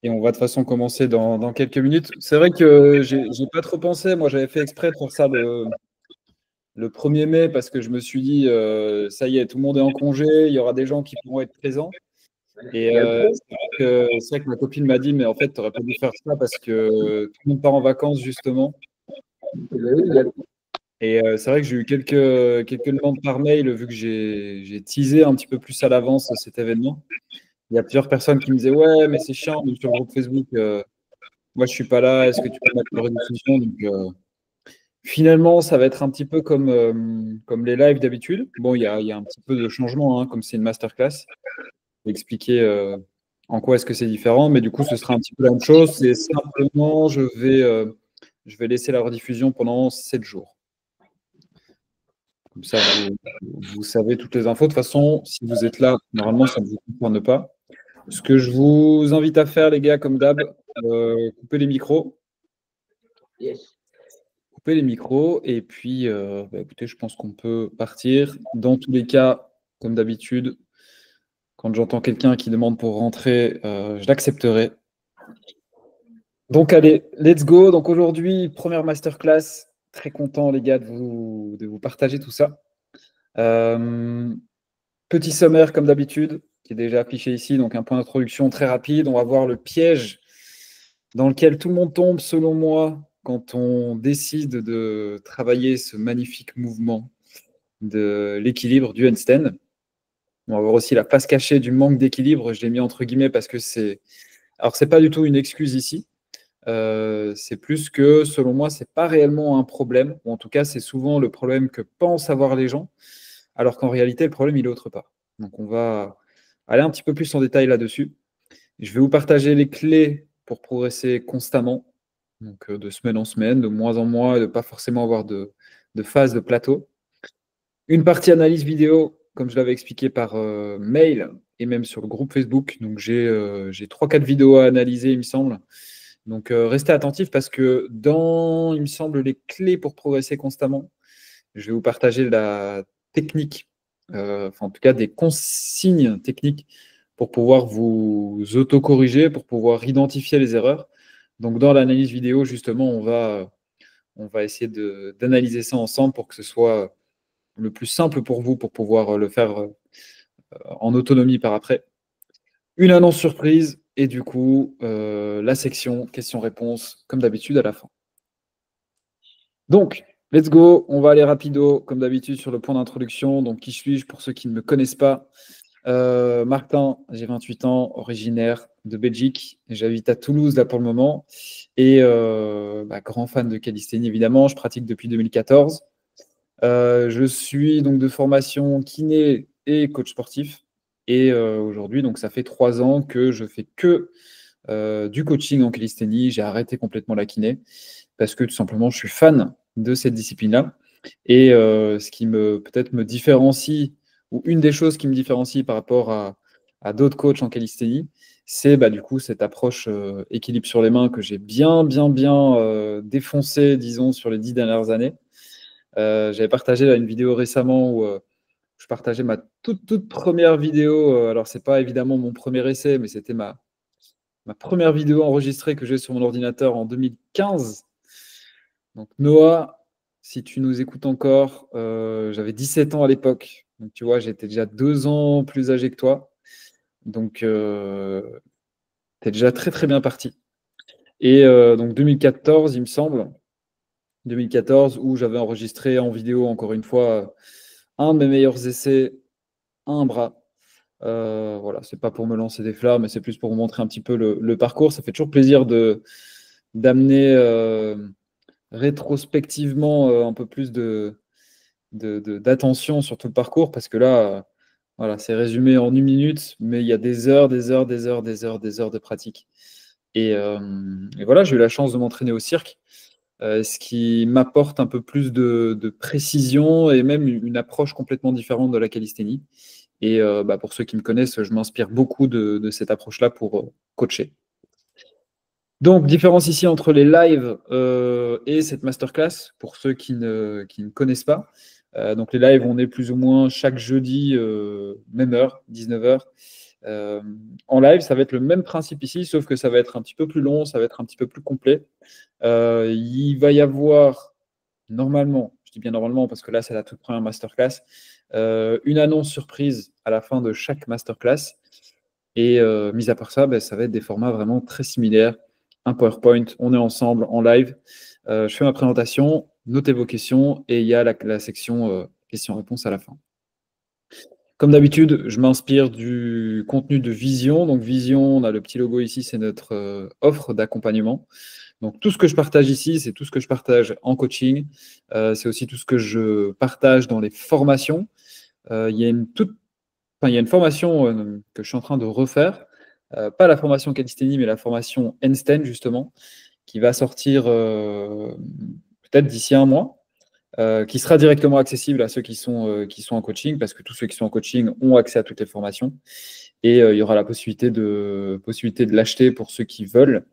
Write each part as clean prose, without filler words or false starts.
Et on va de toute façon commencer dans quelques minutes. C'est vrai que j'ai pas trop pensé. Moi, j'avais fait exprès de faire ça le 1er mai parce que je me suis dit, ça y est, tout le monde est en congé, il y aura des gens qui pourront être présents. Et c'est vrai que ma copine m'a dit, mais en fait, tu n'aurais pas dû faire ça parce que tout le monde part en vacances, justement. Et c'est vrai que j'ai eu quelques demandes par mail, vu que j'ai teasé un petit peu plus à l'avance cet événement. Il y a plusieurs personnes qui me disaient, ouais, mais c'est chiant, même sur le groupe Facebook, moi, je suis pas là, est-ce que tu peux mettre la rediffusion? Donc, finalement, ça va être un petit peu comme les lives d'habitude. Bon, il y a un petit peu de changement, hein, comme c'est une masterclass. Je vais expliquer en quoi est-ce que c'est différent, mais du coup, ce sera un petit peu la même chose. C'est simplement, je vais laisser la rediffusion pendant 7 jours. Comme ça, vous savez toutes les infos. De toute façon, si vous êtes là, normalement, ça ne vous concerne pas. Ce que je vous invite à faire, les gars, comme d'hab, couper les micros. Couper les micros. Et puis, écoutez, je pense qu'on peut partir. Dans tous les cas, comme d'habitude, quand j'entends quelqu'un qui demande pour rentrer, je l'accepterai. Donc, allez, let's go. Donc, aujourd'hui, première masterclass. Très content, les gars, de vous partager tout ça. Petit sommaire, comme d'habitude, qui est déjà affiché ici. Donc, un point d'introduction très rapide. On va voir le piège dans lequel tout le monde tombe, selon moi, quand on décide de travailler ce magnifique mouvement de l'équilibre du handstand. On va voir aussi la face cachée du manque d'équilibre. Je l'ai mis entre guillemets parce que c'est... Alors, c'est pas du tout une excuse ici. C'est plus que, selon moi, c'est pas réellement un problème. Ou en tout cas, c'est souvent le problème que pensent avoir les gens, alors qu'en réalité, le problème, il est autre part. Donc, on va aller un petit peu plus en détail là-dessus. Je vais vous partager les clés pour progresser constamment, donc de semaine en semaine, de mois en mois, et de ne pas forcément avoir de phase de plateau. Une partie analyse vidéo, comme je l'avais expliqué par mail et même sur le groupe Facebook. Donc j'ai 3-4 vidéos à analyser, il me semble. Donc restez attentifs parce que dans, il me semble, les clés pour progresser constamment, je vais vous partager la technique, en tout cas des consignes techniques pour pouvoir vous autocorriger, pour pouvoir identifier les erreurs. Donc dans l'analyse vidéo, justement, on va essayer d'analyser ça ensemble pour que ce soit le plus simple pour vous, pour pouvoir le faire en autonomie par après. Une annonce surprise et du coup, la section questions-réponses, comme d'habitude, à la fin. Donc, let's go, on va aller rapido, comme d'habitude, sur le point d'introduction. Donc, qui suis-je pour ceux qui ne me connaissent pas? Martin, j'ai 28 ans, originaire de Belgique. J'habite à Toulouse, là, pour le moment. Et grand fan de calisthénie, évidemment. Je pratique depuis 2014. Je suis donc de formation kiné et coach sportif. Et aujourd'hui, donc ça fait 3 ans que je fais que du coaching en calisthénie. J'ai arrêté complètement la kiné parce que tout simplement, je suis fan de cette discipline-là. Et ce qui peut-être me différencie, ou une des choses qui me différencie par rapport à d'autres coachs en calisthénie, c'est du coup cette approche équilibre sur les mains que j'ai bien défoncé, disons, sur les 10 dernières années. J'avais partagé là, une vidéo récemment où je partageais ma toute première vidéo. Alors, c'est pas évidemment mon premier essai, mais c'était ma première vidéo enregistrée que j'ai sur mon ordinateur en 2015. Donc, Noah, si tu nous écoutes encore, j'avais 17 ans à l'époque. Donc, tu vois, j'étais déjà 2 ans plus âgé que toi. Donc, tu es déjà très, très bien parti. Et donc, 2014, il me semble, 2014, où j'avais enregistré en vidéo, encore une fois, un de mes meilleurs essais, un bras. Voilà, c'est pas pour me lancer des fleurs, mais c'est plus pour vous montrer un petit peu le parcours. Ça fait toujours plaisir d'amener rétrospectivement un peu plus d'attention sur tout le parcours, parce que là, voilà, c'est résumé en 1 minute, mais il y a des heures de pratique. Et voilà, j'ai eu la chance de m'entraîner au cirque. Ce qui m'apporte un peu plus de précision et même une approche complètement différente de la calisthénie. Et pour ceux qui me connaissent, je m'inspire beaucoup de cette approche-là pour coacher. Donc, différence ici entre les lives et cette masterclass, pour ceux qui ne connaissent pas. Donc, les lives, on est plus ou moins chaque jeudi, même heure, 19h. En live, ça va être le même principe ici, sauf que ça va être un petit peu plus long, ça va être un petit peu plus complet. Il va y avoir, normalement, je dis bien normalement parce que là, c'est la toute première masterclass, une annonce surprise à la fin de chaque masterclass. Et mis à part ça, ben, ça va être des formats vraiment très similaires. Un PowerPoint, on est ensemble en live. Je fais ma présentation, notez vos questions et il y a la section questions-réponses à la fin. Comme d'habitude, je m'inspire du contenu de Vision. Donc Vision, on a le petit logo ici, c'est notre offre d'accompagnement. Donc tout ce que je partage ici, c'est tout ce que je partage en coaching. C'est aussi tout ce que je partage dans les formations. Il y a il y a une formation que je suis en train de refaire. Pas la formation calisthénie, mais la formation handstand, justement, qui va sortir peut-être d'ici un mois. Qui sera directement accessible à ceux qui sont en coaching, parce que tous ceux qui sont en coaching ont accès à toutes les formations. Et il y aura la possibilité de l'acheter pour ceux qui veulent.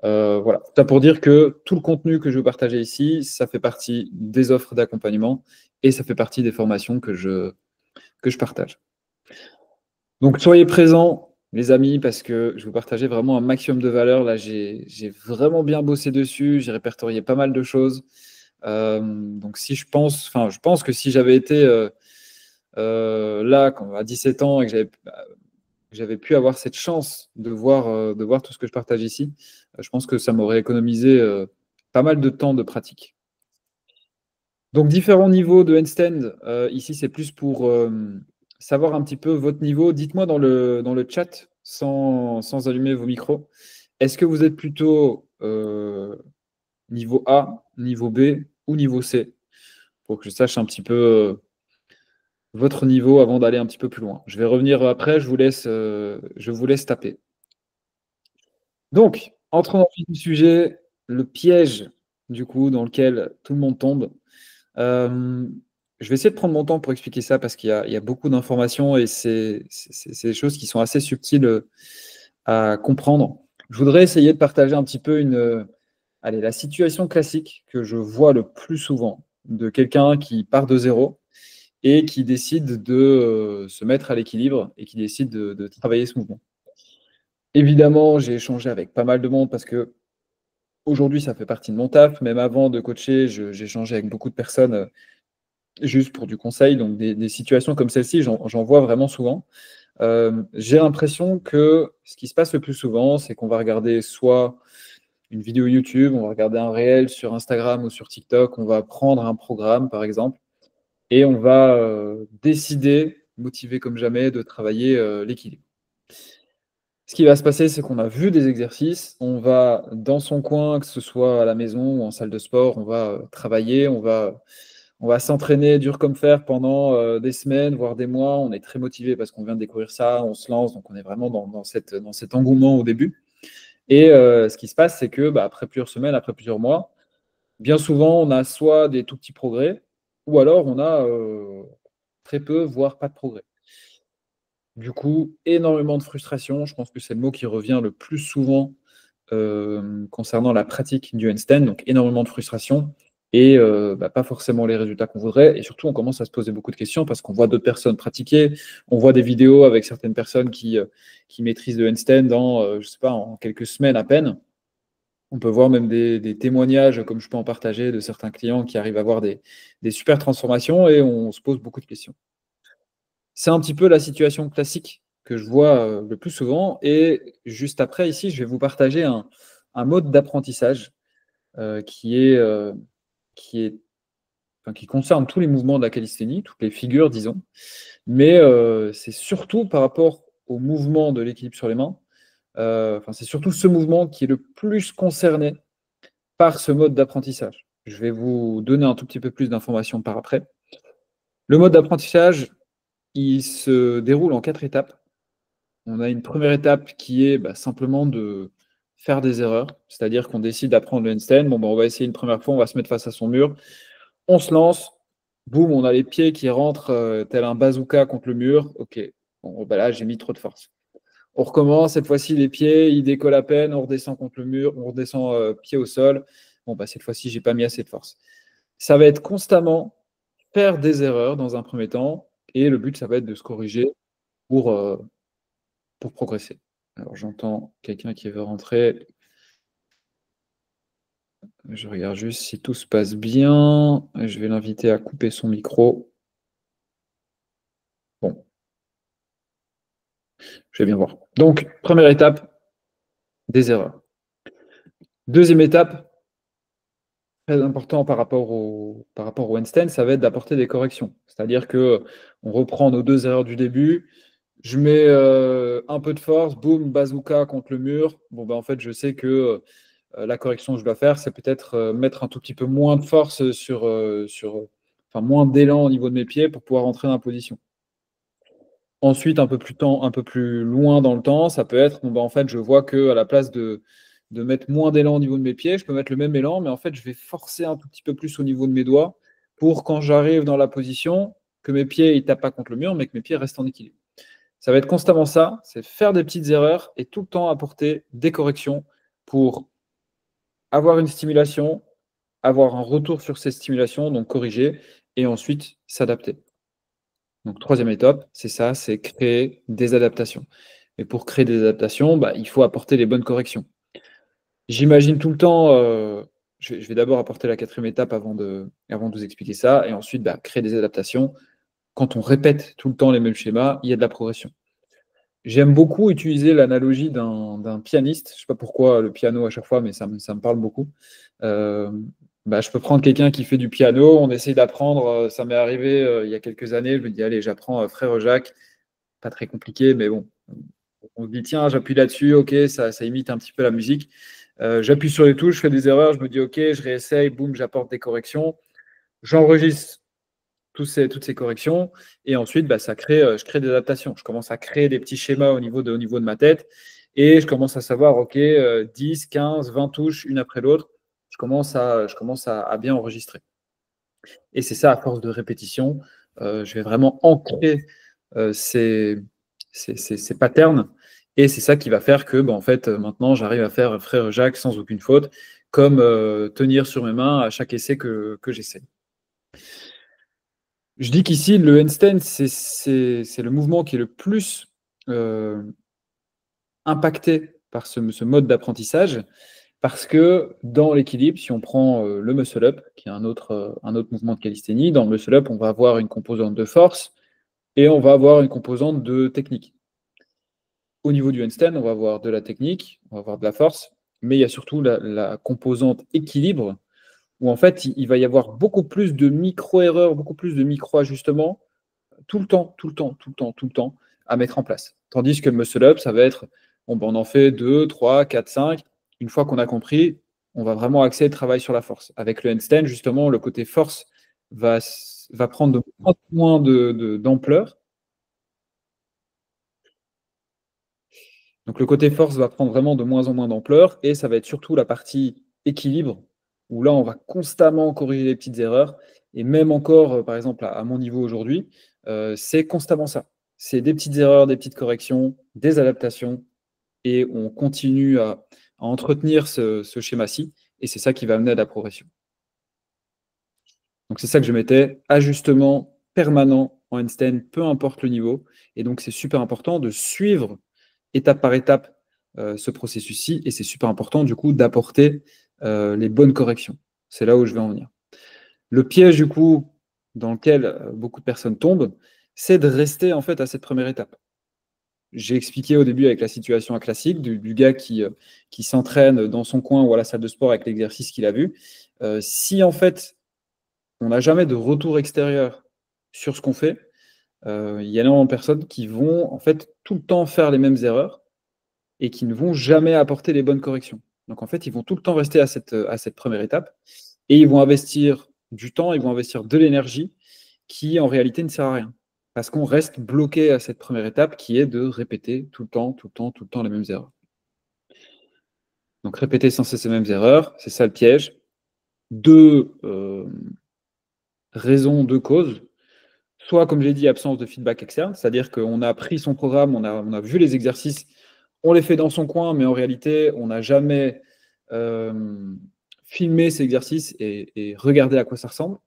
Voilà. Ça pour dire que tout le contenu que je veux partager ici, ça fait partie des offres d'accompagnement et ça fait partie des formations que je partage. Donc soyez présents, les amis, parce que je vous partager vraiment un maximum de valeur. Là, j'ai vraiment bien bossé dessus, j'ai répertorié pas mal de choses. Donc si je pense que si j'avais été là à 17 ans et que j'avais pu avoir cette chance de voir tout ce que je partage ici, je pense que ça m'aurait économisé pas mal de temps de pratique. Donc différents niveaux de handstand. Ici, c'est plus pour savoir un petit peu votre niveau. Dites-moi dans le chat, sans allumer vos micros, est-ce que vous êtes plutôt niveau A, niveau B ou niveau C? Pour que je sache un petit peu votre niveau avant d'aller un petit peu plus loin. Je vais revenir après, je vous laisse taper. Donc, entrons dans le vif du sujet, le piège, du coup, dans lequel tout le monde tombe. Je vais essayer de prendre mon temps pour expliquer ça parce qu'il y a beaucoup d'informations et c'est des choses qui sont assez subtiles à comprendre. Je voudrais essayer de partager un petit peu la situation classique que je vois le plus souvent de quelqu'un qui part de zéro et qui décide de se mettre à l'équilibre et qui décide de travailler ce mouvement. Évidemment, j'ai échangé avec pas mal de monde parce que aujourd'hui, ça fait partie de mon taf. Même avant de coacher, j'ai échangé avec beaucoup de personnes juste pour du conseil. Donc, des situations comme celle-ci, j'en vois vraiment souvent. J'ai l'impression que ce qui se passe le plus souvent, c'est qu'on va regarder soit une vidéo YouTube, on va regarder un réel sur Instagram ou sur TikTok, on va prendre un programme, par exemple, et on va décider, motivé comme jamais, de travailler l'équilibre. Ce qui va se passer, c'est qu'on a vu des exercices, on va dans son coin, que ce soit à la maison ou en salle de sport, on va travailler, on va s'entraîner dur comme fer pendant des semaines, voire des mois. On est très motivé parce qu'on vient de découvrir ça, on se lance, donc on est vraiment dans cet engouement au début. Et ce qui se passe, c'est que après plusieurs semaines, après plusieurs mois, bien souvent, on a soit des tout petits progrès, ou alors on a très peu, voire pas de progrès. Du coup, énormément de frustration. Je pense que c'est le mot qui revient le plus souvent concernant la pratique du handstand. Donc, énormément de frustration et pas forcément les résultats qu'on voudrait. Et surtout, on commence à se poser beaucoup de questions parce qu'on voit d'autres personnes pratiquer. On voit des vidéos avec certaines personnes qui maîtrisent le handstand je sais pas, en quelques semaines à peine. On peut voir même des témoignages, comme je peux en partager, de certains clients qui arrivent à avoir des super transformations et on se pose beaucoup de questions. C'est un petit peu la situation classique que je vois le plus souvent. Et juste après, ici, je vais vous partager un mode d'apprentissage qui est, qui concerne tous les mouvements de la calisthénie, toutes les figures, disons. Mais c'est surtout par rapport au mouvement de l'équilibre sur les mains. C'est surtout ce mouvement qui est le plus concerné par ce mode d'apprentissage. Je vais vous donner un tout petit peu plus d'informations par après. Le mode d'apprentissage, il se déroule en 4 étapes. On a une première étape qui est simplement de faire des erreurs, c'est-à-dire qu'on décide d'apprendre le handstand. On va essayer une première fois, on va se mettre face à son mur, on se lance, boum, on a les pieds qui rentrent tel un bazooka contre le mur. Ok, là j'ai mis trop de force. On recommence, cette fois-ci les pieds, ils décollent à peine, on redescend contre le mur, on redescend pied au sol. Cette fois-ci, j'ai pas mis assez de force. Ça va être constamment faire des erreurs dans un premier temps, et le but, ça va être de se corriger pour pour progresser. Alors, j'entends quelqu'un qui veut rentrer. Je regarde juste si tout se passe bien. Je vais l'inviter à couper son micro. Bon, je vais bien voir. Donc, première étape, des erreurs. Deuxième étape, très important par rapport au handstand, ça va être d'apporter des corrections. C'est-à-dire que on reprend nos 2 erreurs du début. Je mets un peu de force, boum, bazooka contre le mur. Bon, ben, en fait, je sais que la correction que je dois faire, c'est peut-être mettre un tout petit peu moins de force enfin, moins d'élan au niveau de mes pieds pour pouvoir entrer dans la position. Ensuite, un peu plus loin dans le temps, ça peut être, bon, bah, en fait, je vois qu'à la place de mettre moins d'élan au niveau de mes pieds, je peux mettre le même élan, mais en fait, je vais forcer un tout petit peu plus au niveau de mes doigts pour quand j'arrive dans la position, que mes pieds ne tapent pas contre le mur, mais que mes pieds restent en équilibre. Ça va être constamment ça, c'est faire des petites erreurs et tout le temps apporter des corrections pour avoir une stimulation, avoir un retour sur ces stimulations, donc corriger, et ensuite s'adapter. Donc, troisième étape, c'est ça, c'est créer des adaptations. Et pour créer des adaptations, bah, il faut apporter les bonnes corrections. J'imagine tout le temps, je vais d'abord apporter la quatrième étape avant de vous expliquer ça, et ensuite bah, créer des adaptations. Quand on répète tout le temps les mêmes schémas, il y a de la progression. J'aime beaucoup utiliser l'analogie d'un pianiste. Je ne sais pas pourquoi le piano à chaque fois, mais ça me parle beaucoup. Euh, Bah, je peux prendre quelqu'un qui fait du piano, on essaye d'apprendre. Ça m'est arrivé il y a quelques années. Je me dis, allez, j'apprends Frère Jacques. Pas très compliqué, mais bon. On se dit, tiens, j'appuie là-dessus, ok, ça imite un petit peu la musique. J'appuie sur les touches, je fais des erreurs, je me dis, ok, je réessaye, boum, j'apporte des corrections. J'enregistre toutes ces corrections. Et ensuite, bah, je crée des adaptations. Je commence à créer des petits schémas au niveau de ma tête. Et je commence à savoir, OK, 10, 15, 20 touches, une après l'autre. Je commence à bien enregistrer. Et c'est ça, à force de répétition, je vais vraiment ancrer ces patterns. Et c'est ça qui va faire que, bah, en fait, maintenant, j'arrive à faire Frère Jacques sans aucune faute, comme tenir sur mes mains à chaque essai que j'essaie. Je dis qu'ici, le handstand, c'est le mouvement qui est le plus impacté par ce mode d'apprentissage, parce que dans l'équilibre, si on prend le muscle-up, qui est un autre mouvement de calisthénie, dans le muscle-up, on va avoir une composante de force et on va avoir une composante de technique. Au niveau du handstand, on va avoir de la technique, on va avoir de la force, mais il y a surtout la composante équilibre, où en fait, il va y avoir beaucoup plus de micro-erreurs, beaucoup plus de micro-ajustements tout le temps, tout le temps, tout le temps, tout le temps à mettre en place. Tandis que le muscle-up, ça va être, bon, ben, on en fait 2, 3, 4, 5. Une fois qu'on a compris, on va vraiment axer le travail sur la force. Avec le handstand, justement, le côté force va prendre de moins en moins d'ampleur. Donc le côté force va prendre vraiment de moins en moins d'ampleur et ça va être surtout la partie équilibre où là on va constamment corriger les petites erreurs et même encore par exemple à mon niveau aujourd'hui, c'est constamment ça. C'est des petites erreurs, des petites corrections, des adaptations et on continue à entretenir ce schéma-ci et c'est ça qui va amener à la progression. Donc c'est ça que je mettais, ajustement permanent en handstand, peu importe le niveau. Et donc c'est super important de suivre étape par étape ce processus-ci et c'est super important du coup d'apporter les bonnes corrections. C'est là où je vais en venir. Le piège du coup dans lequel beaucoup de personnes tombent, c'est de rester en fait à cette première étape. J'ai expliqué au début avec la situation classique du gars qui s'entraîne dans son coin ou à la salle de sport avec l'exercice qu'il a vu. Si en fait on n'a jamais de retour extérieur sur ce qu'on fait, il y a énormément de personnes qui vont en fait tout le temps faire les mêmes erreurs et qui ne vont jamais apporter les bonnes corrections. Donc en fait, ils vont tout le temps rester à cette première étape et ils vont investir du temps, ils vont investir de l'énergie qui en réalité ne sert à rien. Parce qu'on reste bloqué à cette première étape qui est de répéter tout le temps, tout le temps, tout le temps les mêmes erreurs. Donc répéter sans cesse les mêmes erreurs, c'est ça le piège. Deux raisons, deux causes. Soit, comme j'ai dit, absence de feedback externe, c'est-à-dire qu'on a pris son programme, on a vu les exercices, on les fait dans son coin, mais en réalité, on n'a jamais filmé ces exercices et regardé à quoi ça ressemble.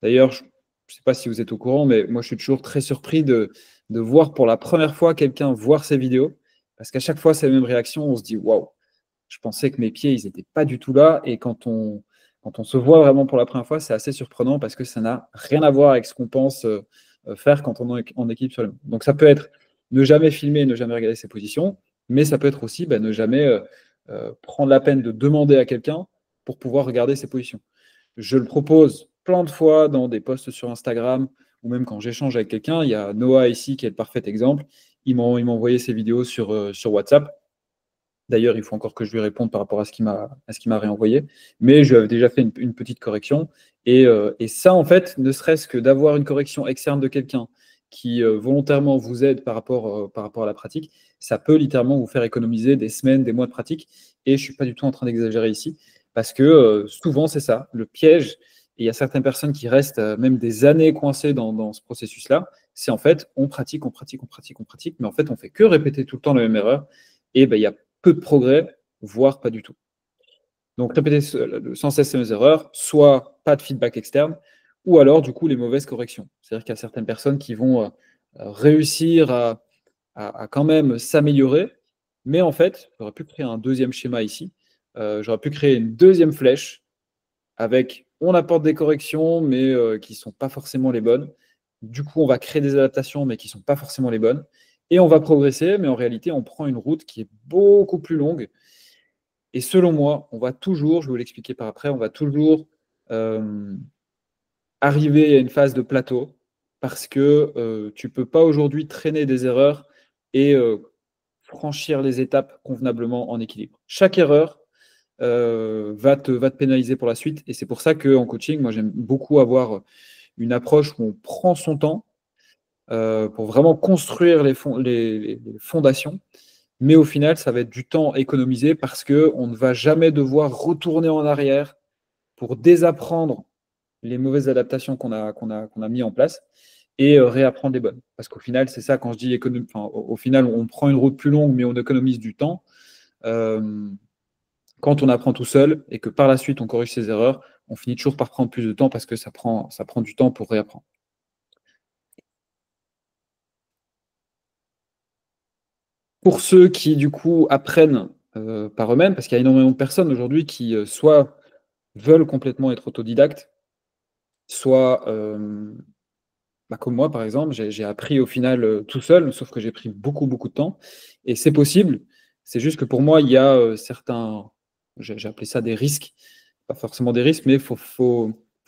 D'ailleurs, je ne sais pas si vous êtes au courant, mais moi, je suis toujours très surpris de voir pour la première fois quelqu'un voir ces vidéos Parce qu'à chaque fois, c'est la même réaction. On se dit, waouh, je pensais que mes pieds, ils n'étaient pas du tout là. Et quand on se voit vraiment pour la première fois, c'est assez surprenant parce que ça n'a rien à voir avec ce qu'on pense faire quand on est en équipe sur le. Donc ça peut être ne jamais filmer, ne jamais regarder ses positions, mais ça peut être aussi ne jamais prendre la peine de demander à quelqu'un pour pouvoir regarder ses positions. Je le propose plein de fois dans des posts sur Instagram ou même quand j'échange avec quelqu'un. Il y a Noah ici qui est le parfait exemple. Il m'a envoyé ses vidéos sur WhatsApp. D'ailleurs, il faut encore que je lui réponde par rapport à ce qu'il m'a réenvoyé. Mais je lui avais déjà fait une petite correction. Et ça, en fait, ne serait-ce que d'avoir une correction externe de quelqu'un qui volontairement vous aide par rapport à la pratique, ça peut littéralement vous faire économiser des semaines, des mois de pratique. Et je ne suis pas du tout en train d'exagérer ici, parce que souvent, c'est ça, le piège. Et il y a certaines personnes qui restent même des années coincées dans ce processus-là. C'est en fait, on pratique, on pratique, on pratique, on pratique, mais en fait, on fait que répéter tout le temps la même erreur. Et il y a peu de progrès, voire pas du tout. Donc répéter sans cesse ces erreurs, soit pas de feedback externe, ou alors du coup les mauvaises corrections. C'est-à-dire qu'il y a certaines personnes qui vont réussir à quand même s'améliorer, mais en fait, j'aurais pu créer un deuxième schéma ici. J'aurais pu créer une deuxième flèche avec on apporte des corrections, mais qui ne sont pas forcément les bonnes. Du coup, on va créer des adaptations, mais qui ne sont pas forcément les bonnes. Et on va progresser, mais en réalité, on prend une route qui est beaucoup plus longue. Et selon moi, on va toujours, je vais vous l'expliquer par après, on va toujours arriver à une phase de plateau parce que tu ne peux pas aujourd'hui traîner des erreurs et franchir les étapes convenablement en équilibre. Chaque erreur va te pénaliser pour la suite. Et c'est pour ça qu'en coaching, moi, j'aime beaucoup avoir une approche où on prend son temps pour vraiment construire les fondations. Mais au final, ça va être du temps économisé parce qu'on ne va jamais devoir retourner en arrière pour désapprendre les mauvaises adaptations qu'on a mis en place et réapprendre les bonnes. Parce qu'au final, c'est ça, quand je dis économie, au final, on prend une route plus longue, mais on économise du temps. Quand on apprend tout seul et que par la suite, on corrige ses erreurs, on finit toujours par prendre plus de temps parce que ça prend du temps pour réapprendre. Pour ceux qui, du coup, apprennent par eux-mêmes, parce qu'il y a énormément de personnes aujourd'hui qui soit veulent complètement être autodidactes, soit, comme moi, par exemple, j'ai appris au final tout seul, sauf que j'ai pris beaucoup, beaucoup de temps. Et c'est possible. C'est juste que pour moi, il y a certains, j'ai appelé ça des risques, pas forcément des risques, mais il faut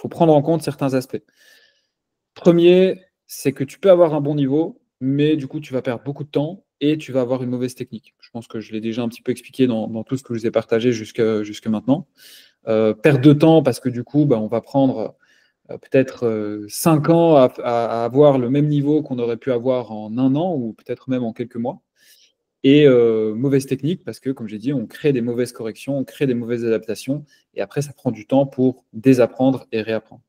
prendre en compte certains aspects. Premier, c'est que tu peux avoir un bon niveau, mais du coup, tu vas perdre beaucoup de temps et tu vas avoir une mauvaise technique. Je pense que je l'ai déjà un petit peu expliqué dans tout ce que je vous ai partagé jusque maintenant. Perte de temps parce que du coup, on va prendre peut-être 5 ans à avoir le même niveau qu'on aurait pu avoir en un an ou peut-être même en quelques mois. Et mauvaise technique parce que, comme j'ai dit, on crée des mauvaises corrections, on crée des mauvaises adaptations et après, ça prend du temps pour désapprendre et réapprendre.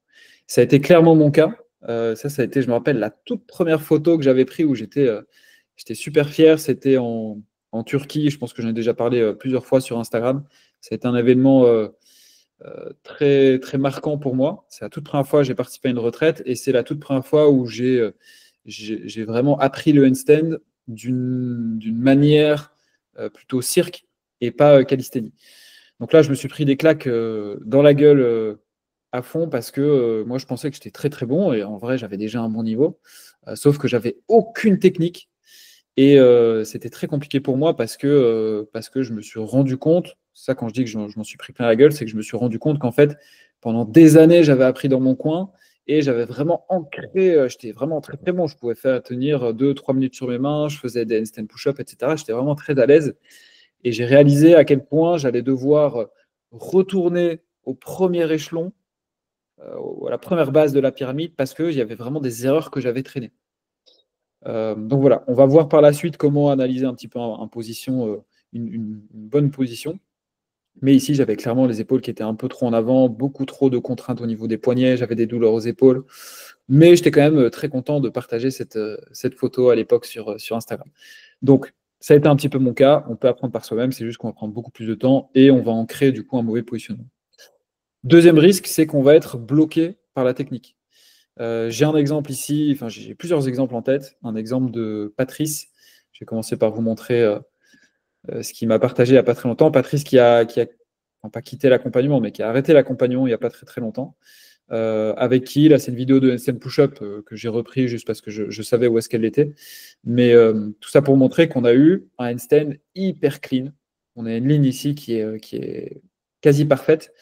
Ça a été clairement mon cas. Ça a été, je me rappelle, la toute première photo que j'avais prise où j'étais super fier. C'était en Turquie. Je pense que j'en ai déjà parlé plusieurs fois sur Instagram. Ça a été un événement très, très marquant pour moi. C'est la toute première fois que j'ai participé à une retraite et c'est la toute première fois où j'ai vraiment appris le handstand d'une manière plutôt cirque et pas calisthénie. Donc là, je me suis pris des claques dans la gueule à fond parce que moi, je pensais que j'étais très très bon et en vrai, j'avais déjà un bon niveau. Sauf que j'avais aucune technique et c'était très compliqué pour moi parce que je me suis rendu compte, ça quand je dis que je m'en suis pris plein la gueule, c'est que je me suis rendu compte qu'en fait, pendant des années, j'avais appris dans mon coin et j'avais vraiment ancré, j'étais vraiment très très bon. Je pouvais faire tenir 2-3 minutes sur mes mains, je faisais des handstand push-up, etc. J'étais vraiment très à l'aise. Et j'ai réalisé à quel point j'allais devoir retourner au premier échelon, à la première base de la pyramide, parce qu'il y avait vraiment des erreurs que j'avais traînées. Donc voilà, on va voir par la suite comment analyser un petit peu en position, une bonne position. Mais ici, j'avais clairement les épaules qui étaient un peu trop en avant, beaucoup trop de contraintes au niveau des poignets, j'avais des douleurs aux épaules. Mais j'étais quand même très content de partager cette photo à l'époque sur Instagram. Donc, ça a été un petit peu mon cas. On peut apprendre par soi-même, c'est juste qu'on va prendre beaucoup plus de temps et on va en créer du coup un mauvais positionnement. Deuxième risque, c'est qu'on va être bloqué par la technique. J'ai un exemple ici, enfin j'ai plusieurs exemples en tête. Un exemple de Patrice. Je vais commencer par vous montrer ce qu'il m'a partagé il n'y a pas très longtemps. Patrice qui a enfin, pas quitté l'accompagnement, mais qui a arrêté l'accompagnement il n'y a pas très très longtemps. Avec qui, là, c'est une vidéo de handstand push-up que j'ai repris juste parce que je savais où est-ce qu'elle était. Mais tout ça pour montrer qu'on a eu un handstand hyper clean. On a une ligne ici qui est quasi parfaite.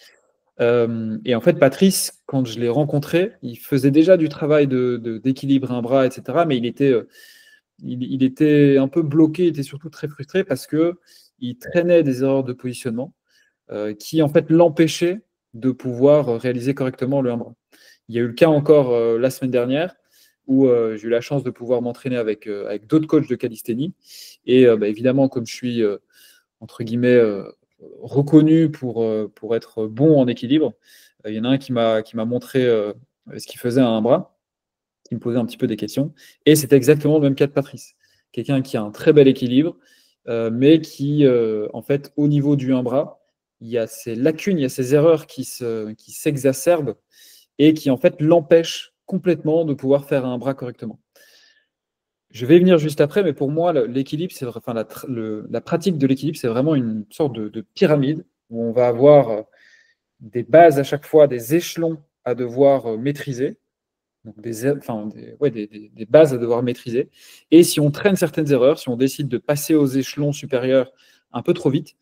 Et en fait, Patrice, quand je l'ai rencontré, il faisait déjà du travail d'équilibre un bras, etc. Mais il était un peu bloqué, il était surtout très frustré parce qu'il traînait des erreurs de positionnement qui, en fait, l'empêchaient de pouvoir réaliser correctement le 1 bras. Il y a eu le cas encore la semaine dernière où j'ai eu la chance de pouvoir m'entraîner avec d'autres coachs de calisthénie. Et évidemment, comme je suis, entre guillemets, reconnu pour être bon en équilibre, il y en a un qui m'a montré ce qu'il faisait à un bras, qui me posait un petit peu des questions. Et c'est exactement le même cas de Patrice. Quelqu'un qui a un très bel équilibre, mais qui, en fait, au niveau du 1 bras, il y a ces lacunes, il y a ces erreurs qui s'exacerbent et qui, en fait, l'empêchent complètement de pouvoir faire un bras correctement. Je vais y venir juste après, mais pour moi, l'équilibre, enfin, la pratique de l'équilibre, c'est vraiment une sorte de pyramide où on va avoir des bases à chaque fois, des échelons à devoir maîtriser, donc des bases à devoir maîtriser. Et si on traîne certaines erreurs, si on décide de passer aux échelons supérieurs un peu trop vite,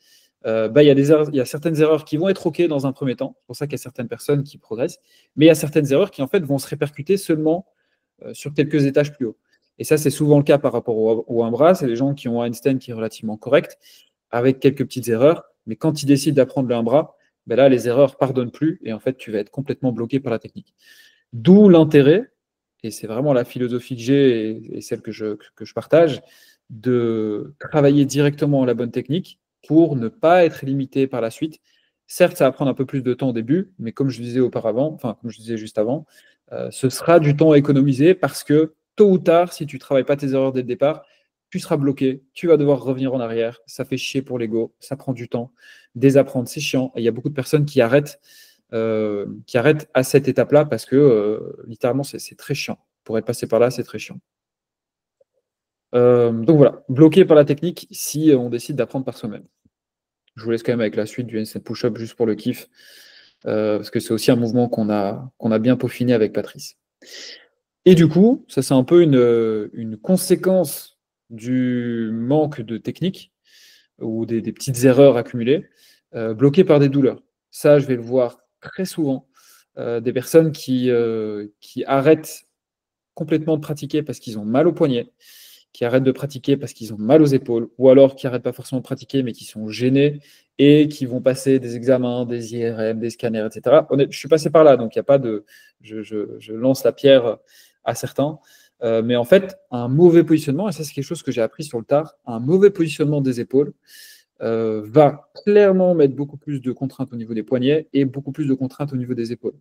il y a certaines erreurs qui vont être OK dans un premier temps. C'est pour ça qu'il y a certaines personnes qui progressent. Mais il y a certaines erreurs qui, en fait, vont se répercuter seulement sur quelques étages plus haut. Et ça, c'est souvent le cas par rapport au 1 bras. C'est les gens qui ont un handstand qui est relativement correct, avec quelques petites erreurs. Mais quand ils décident d'apprendre le 1 bras, là, les erreurs ne pardonnent plus. Et en fait, tu vas être complètement bloqué par la technique. D'où l'intérêt, et c'est vraiment la philosophie que j'ai et celle que je partage, de travailler directement la bonne technique pour ne pas être limité par la suite. Certes, ça va prendre un peu plus de temps au début, mais comme je disais auparavant, enfin comme je disais juste avant, ce sera du temps à économiser parce que tôt ou tard, si tu ne travailles pas tes erreurs dès le départ, tu seras bloqué, tu vas devoir revenir en arrière, ça fait chier pour l'ego, ça prend du temps. Désapprendre, c'est chiant. Et il y a beaucoup de personnes qui arrêtent à cette étape-là parce que littéralement, c'est très chiant. Pour être passé par là, c'est très chiant. Donc voilà, bloqué par la technique si on décide d'apprendre par soi-même. Je vous laisse quand même avec la suite du handstand push-up juste pour le kiff, parce que c'est aussi un mouvement qu'on a bien peaufiné avec Patrice. Et du coup, ça c'est un peu une conséquence du manque de technique ou des petites erreurs accumulées, bloquées par des douleurs. Ça, je vais le voir très souvent. Des personnes qui arrêtent complètement de pratiquer parce qu'ils ont mal au poignet, qui arrêtent de pratiquer parce qu'ils ont mal aux épaules, ou alors qui n'arrêtent pas forcément de pratiquer mais qui sont gênés et qui vont passer des examens, des IRM, des scanners, etc. Je suis passé par là, donc il n'y a pas de. Je lance la pierre à certains. Mais en fait, un mauvais positionnement, et ça c'est quelque chose que j'ai appris sur le tard, un mauvais positionnement des épaules va clairement mettre beaucoup plus de contraintes au niveau des poignets et beaucoup plus de contraintes au niveau des épaules.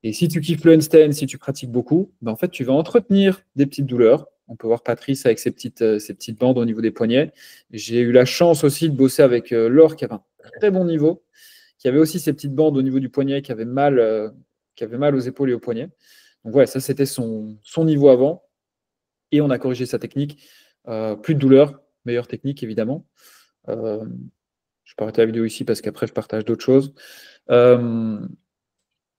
Et si tu kiffes le handstand, si tu pratiques beaucoup, en fait, tu vas entretenir des petites douleurs. On peut voir Patrice avec ses petites bandes au niveau des poignets. J'ai eu la chance aussi de bosser avec Laure qui avait un très bon niveau, qui avait aussi ses petites bandes au niveau du poignet, qui avait mal aux épaules et aux poignets. Donc ouais, ça c'était son niveau avant. Et on a corrigé sa technique. Plus de douleur, meilleure technique évidemment. Je peux arrêter la vidéo ici parce qu'après je partage d'autres choses.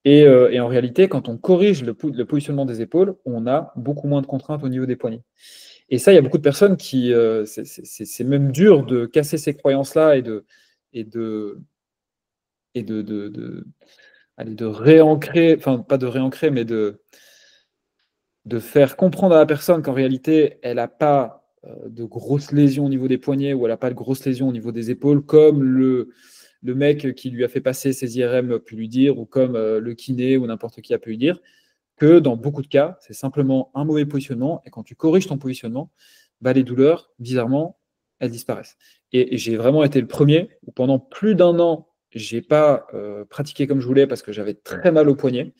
Et en réalité, quand on corrige le positionnement des épaules, on a beaucoup moins de contraintes au niveau des poignets. Et ça, il y a beaucoup de personnes qui. C'est même dur de casser ces croyances-là et de réancrer, enfin, pas de réancrer, mais de faire comprendre à la personne qu'en réalité, elle n'a pas de grosses lésions au niveau des poignets ou elle n'a pas de grosses lésions au niveau des épaules, comme le mec qui lui a fait passer ses IRM a pu lui dire, ou comme le kiné ou n'importe qui a pu lui dire, que dans beaucoup de cas, c'est simplement un mauvais positionnement. Et quand tu corriges ton positionnement, les douleurs, bizarrement, elles disparaissent. Et j'ai vraiment été le premier où pendant plus d'un an, je n'ai pas pratiqué comme je voulais parce que j'avais très mal au poignet.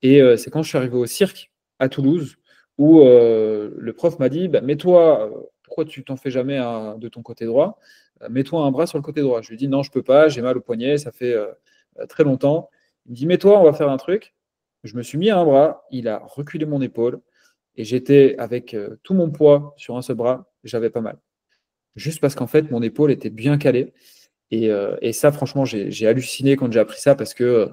Et c'est quand je suis arrivé au cirque à Toulouse où le prof m'a dit mets-toi, pourquoi tu t'en fais jamais de ton côté droit? Mets-toi un bras sur le côté droit. Je lui ai dit non, je peux pas, j'ai mal au poignet, ça fait très longtemps. Il me dit mets-toi, on va faire un truc. Je me suis mis à un bras, il a reculé mon épaule et j'étais avec tout mon poids sur un seul bras, j'avais pas mal. juste parce qu'en fait, mon épaule était bien calée. Et ça, franchement, j'ai halluciné quand j'ai appris ça parce que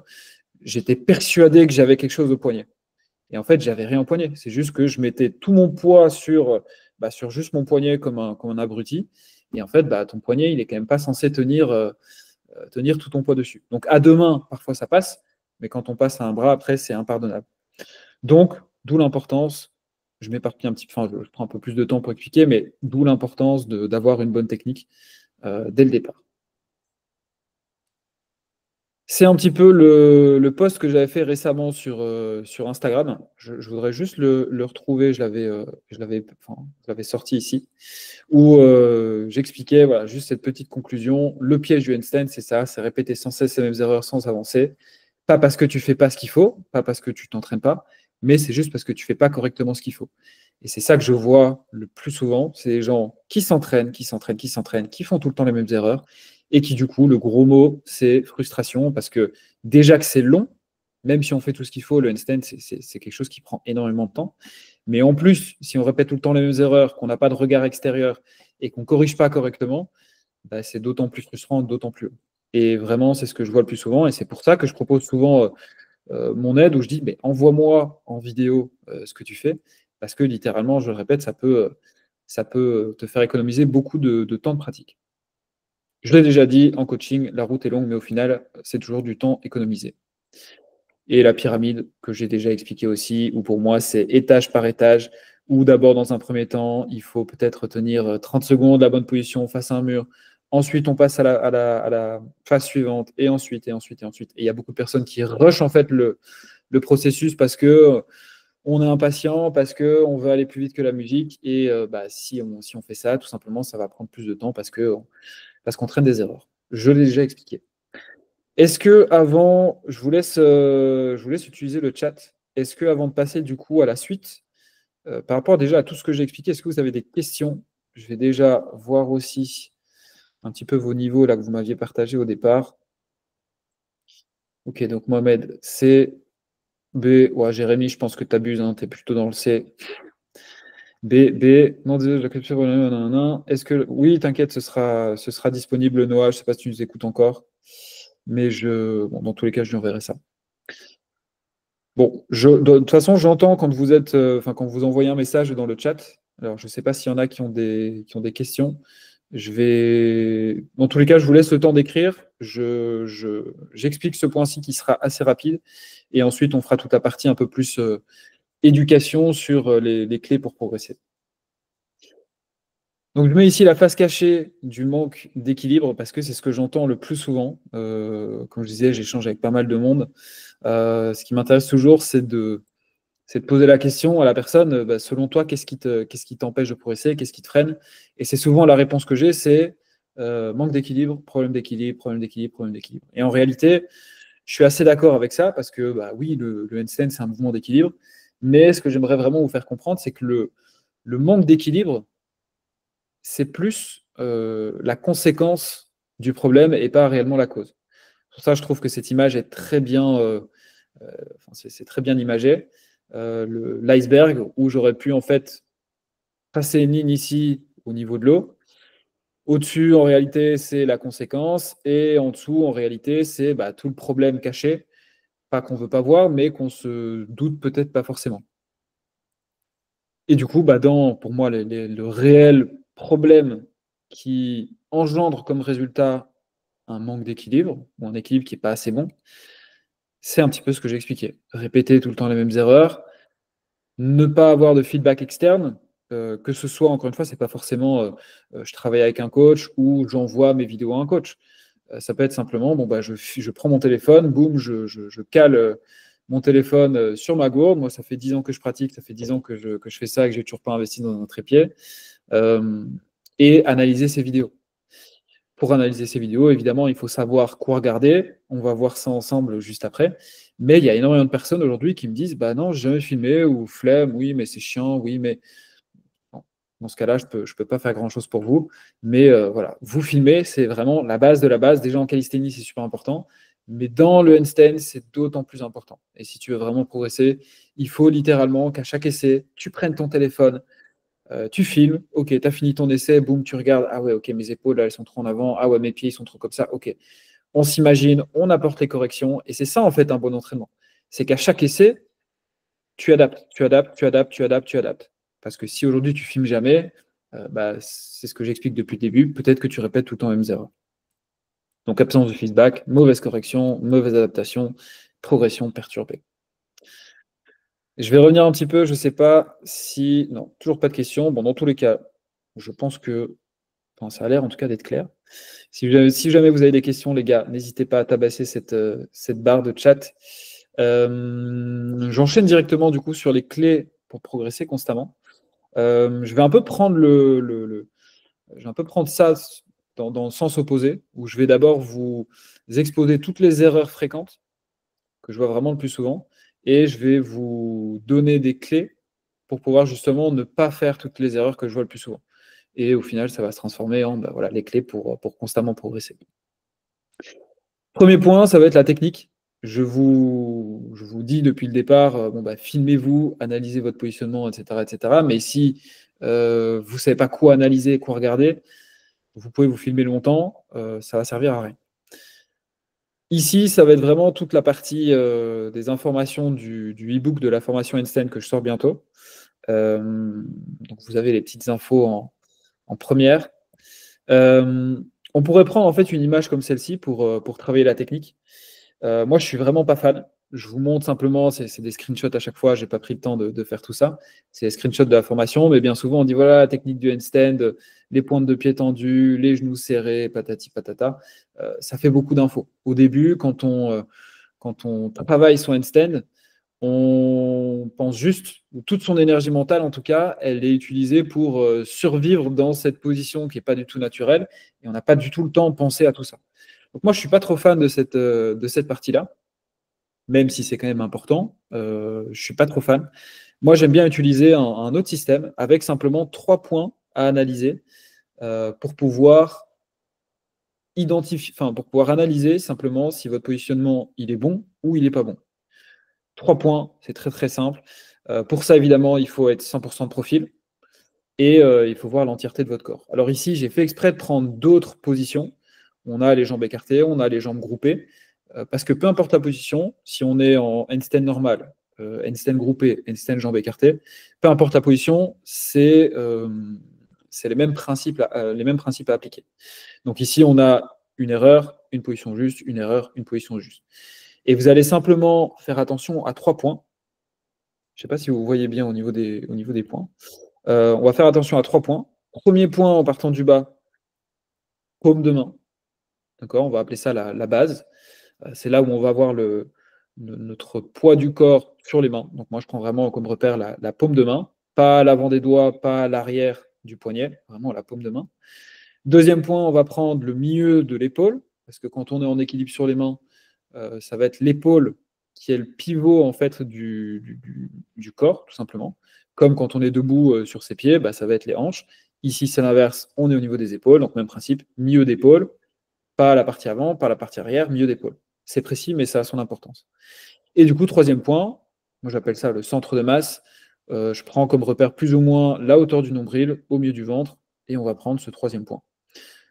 j'étais persuadé que j'avais quelque chose au poignet. Et en fait, j'avais rien au poignet. C'est juste que je mettais tout mon poids sur juste mon poignet comme un abruti. Et en fait, ton poignet, il est quand même pas censé tenir tout ton poids dessus. Donc, à deux mains, parfois, ça passe. Mais quand on passe à un bras, après, c'est impardonnable. Donc, d'où l'importance, je m'éparpille un petit peu, enfin, je prends un peu plus de temps pour expliquer, mais d'où l'importance d'avoir une bonne technique dès le départ. C'est un petit peu le post que j'avais fait récemment sur Instagram. Je voudrais juste le retrouver, je l'avais sorti ici, où j'expliquais voilà, juste cette petite conclusion. Le piège du handstand, c'est ça, c'est répéter sans cesse les mêmes erreurs sans avancer. Pas parce que tu fais pas ce qu'il faut, pas parce que tu t'entraînes pas, mais c'est juste parce que tu fais pas correctement ce qu'il faut. Et c'est ça que je vois le plus souvent, c'est les gens qui s'entraînent, qui font tout le temps les mêmes erreurs, et qui du coup, le gros mot, c'est frustration, parce que déjà que c'est long, même si on fait tout ce qu'il faut, le handstand, c'est quelque chose qui prend énormément de temps. Mais en plus, si on répète tout le temps les mêmes erreurs, qu'on n'a pas de regard extérieur et qu'on ne corrige pas correctement, c'est d'autant plus frustrant, d'autant plus long. Et vraiment, c'est ce que je vois le plus souvent. Et c'est pour ça que je propose souvent mon aide où je dis, mais envoie-moi en vidéo ce que tu fais. Parce que littéralement, je le répète, ça peut te faire économiser beaucoup de temps de pratique. Je l'ai déjà dit, en coaching, la route est longue, mais au final, c'est toujours du temps économisé. Et la pyramide, que j'ai déjà expliqué aussi, où pour moi, c'est étage par étage, où d'abord, dans un premier temps, il faut peut-être tenir 30 secondes la bonne position face à un mur. Ensuite, on passe à la phase suivante, et ensuite, et ensuite, et ensuite. Et il y a beaucoup de personnes qui rushent en fait le processus parce que on est impatient, parce qu'on veut aller plus vite que la musique. Et si on fait ça, tout simplement, ça va prendre plus de temps parce qu'on traîne des erreurs. Je l'ai déjà expliqué. Est-ce que avant, je vous laisse utiliser le chat. Est-ce que avant de passer du coup à la suite, par rapport déjà à tout ce que j'ai expliqué, est-ce que vous avez des questions? Je vais déjà voir aussi un petit peu vos niveaux là que vous m'aviez partagé au départ. Ok, donc Mohamed, C, B. Ouais, Jérémy, je pense que tu abuses, tu es plutôt dans le C. B, B. Non, désolé, la capture. Nanana. Est-ce que. Oui, t'inquiète, ce sera disponible, Noah. Je ne sais pas si tu nous écoutes encore. Mais bon, dans tous les cas, je lui enverrai ça. Bon, de toute façon, j'entends quand vous êtes, quand vous envoyez un message dans le chat. Alors, je ne sais pas s'il y en a qui ont des questions. Dans tous les cas, je vous laisse le temps d'écrire. J'explique ce point-ci qui sera assez rapide. Et ensuite, on fera toute la partie un peu plus éducation sur les clés pour progresser. Donc, je mets ici la face cachée du manque d'équilibre parce que c'est ce que j'entends le plus souvent. Comme je disais, j'échange avec pas mal de monde. Ce qui m'intéresse toujours, c'est de poser la question à la personne, selon toi, qu'est-ce qui t'empêche de progresser, qu'est-ce qui te freine? Et c'est souvent la réponse que j'ai, c'est manque d'équilibre, problème d'équilibre, problème d'équilibre, problème d'équilibre. Et en réalité, je suis assez d'accord avec ça parce que oui, le handstand, c'est un mouvement d'équilibre. Mais ce que j'aimerais vraiment vous faire comprendre, c'est que le manque d'équilibre, c'est plus la conséquence du problème et pas réellement la cause. Pour ça, je trouve que cette image est très bien, c'est très bien imagé. L'iceberg, où j'aurais pu en fait passer une ligne ici au niveau de l'eau. Au-dessus, en réalité, c'est la conséquence. Et en dessous, en réalité, c'est tout le problème caché. Pas qu'on ne veut pas voir, mais qu'on se doute peut-être pas forcément. Et du coup, pour moi, le réel problème qui engendre comme résultat un manque d'équilibre, ou un équilibre qui n'est pas assez bon, c'est un petit peu ce que j'ai expliqué. Répéter tout le temps les mêmes erreurs, ne pas avoir de feedback externe, que ce soit, encore une fois, c'est pas forcément je travaille avec un coach ou j'envoie mes vidéos à un coach. Ça peut être simplement, je prends mon téléphone, boum, je cale mon téléphone sur ma gourde. Moi, ça fait 10 ans que je pratique, ça fait 10 ans que je fais ça et que je n'ai toujours pas investi dans un trépied. Et analyser ces vidéos. Pour analyser ces vidéos, évidemment, il faut savoir quoi regarder. On va voir ça ensemble juste après. Mais il y a énormément de personnes aujourd'hui qui me disent non, j'ai jamais filmé, ou flemme, oui, mais c'est chiant, oui, mais bon, dans ce cas-là, je peux pas faire grand-chose pour vous. Mais voilà, vous filmez, c'est vraiment la base de la base. Déjà en calisthénie, c'est super important. Mais dans le handstand, c'est d'autant plus important. Et si tu veux vraiment progresser, il faut littéralement qu'à chaque essai, tu prennes ton téléphone, Tu filmes, ok, tu as fini ton essai, boum, tu regardes, ah ouais, ok, mes épaules, là, elles sont trop en avant, ah ouais, mes pieds, ils sont trop comme ça, ok. On s'imagine, on apporte les corrections, et c'est ça, en fait, un bon entraînement. C'est qu'à chaque essai, tu adaptes, tu adaptes, tu adaptes, tu adaptes, tu adaptes. Parce que si aujourd'hui, tu filmes jamais, bah, c'est ce que j'explique depuis le début, peut-être que tu répètes tout le temps les mêmes erreurs. Donc, absence de feedback, mauvaise correction, mauvaise adaptation, progression perturbée. Je vais revenir un petit peu, je ne sais pas si... Non, toujours pas de questions. Bon, dans tous les cas, je pense que... Enfin, ça a l'air en tout cas d'être clair. Si jamais vous avez des questions, les gars, n'hésitez pas à tabasser cette barre de chat. J'enchaîne directement du coup sur les clés pour progresser constamment. Je vais un peu prendre je vais un peu prendre ça dans le sens opposé, où je vais d'abord vous exposer toutes les erreurs fréquentes que je vois vraiment le plus souvent, et je vais vous donner des clés pour pouvoir justement ne pas faire toutes les erreurs que je vois le plus souvent. Et au final, ça va se transformer en bah, voilà, les clés pour constamment progresser. Premier point, ça va être la technique. Je vous dis depuis le départ, bon, bah, filmez-vous, analysez votre positionnement, etc. etc. Mais si vous ne savez pas quoi analyser, quoi regarder, vous pouvez vous filmer longtemps, ça va servir à rien. Ici, ça va être vraiment toute la partie des informations du e-book de la formation Einstein que je sors bientôt. Donc vous avez les petites infos en première. On pourrait prendre en fait une image comme celle-ci pour travailler la technique. Moi, je suis vraiment pas fan. Je vous montre simplement, c'est des screenshots à chaque fois. J'ai pas pris le temps de faire tout ça. C'est des screenshots de la formation, mais bien souvent on dit voilà la technique du handstand, les pointes de pied tendues, les genoux serrés, patati patata. Ça fait beaucoup d'infos. Au début, quand on travaille son handstand, on pense juste, toute son énergie mentale en tout cas, elle est utilisée pour survivre dans cette position qui n'est pas du tout naturelle, et on n'a pas du tout le temps de penser à tout ça. Donc moi, je ne suis pas trop fan de cette partie-là, même si c'est quand même important. Je ne suis pas trop fan. Moi, j'aime bien utiliser un autre système avec simplement 3 points à analyser pour pouvoir identifier, enfin, pour pouvoir analyser simplement si votre positionnement il est bon ou il n'est pas bon. 3 points, c'est très très simple. Pour ça, évidemment, il faut être 100% de profil et il faut voir l'entièreté de votre corps. Alors ici, j'ai fait exprès de prendre d'autres positions. On a les jambes écartées, on a les jambes groupées, parce que peu importe la position, si on est en handstand normal, handstand groupé, handstand jambes écartées, peu importe la position, c'est les mêmes principes à appliquer. Donc ici, on a une erreur, une position juste, une erreur, une position juste. Et vous allez simplement faire attention à 3 points. Je ne sais pas si vous voyez bien au niveau des points. On va faire attention à 3 points. Premier point en partant du bas, paume de main. D'accord, on va appeler ça la base. C'est là où on va avoir notre poids du corps sur les mains. Donc moi, je prends vraiment comme repère la paume de main. Pas à l'avant des doigts, pas à l'arrière du poignet, vraiment la paume de main. Deuxième point, on va prendre le milieu de l'épaule, parce que quand on est en équilibre sur les mains, ça va être l'épaule qui est le pivot en fait du corps, tout simplement. Comme quand on est debout sur ses pieds, bah, ça va être les hanches. Ici, c'est l'inverse, on est au niveau des épaules, donc même principe, milieu d'épaule, pas la partie avant, pas la partie arrière, milieu d'épaule. C'est précis, mais ça a son importance. Et du coup, troisième point, moi j'appelle ça le centre de masse. Je prends comme repère plus ou moins la hauteur du nombril, au milieu du ventre, et on va prendre ce troisième point.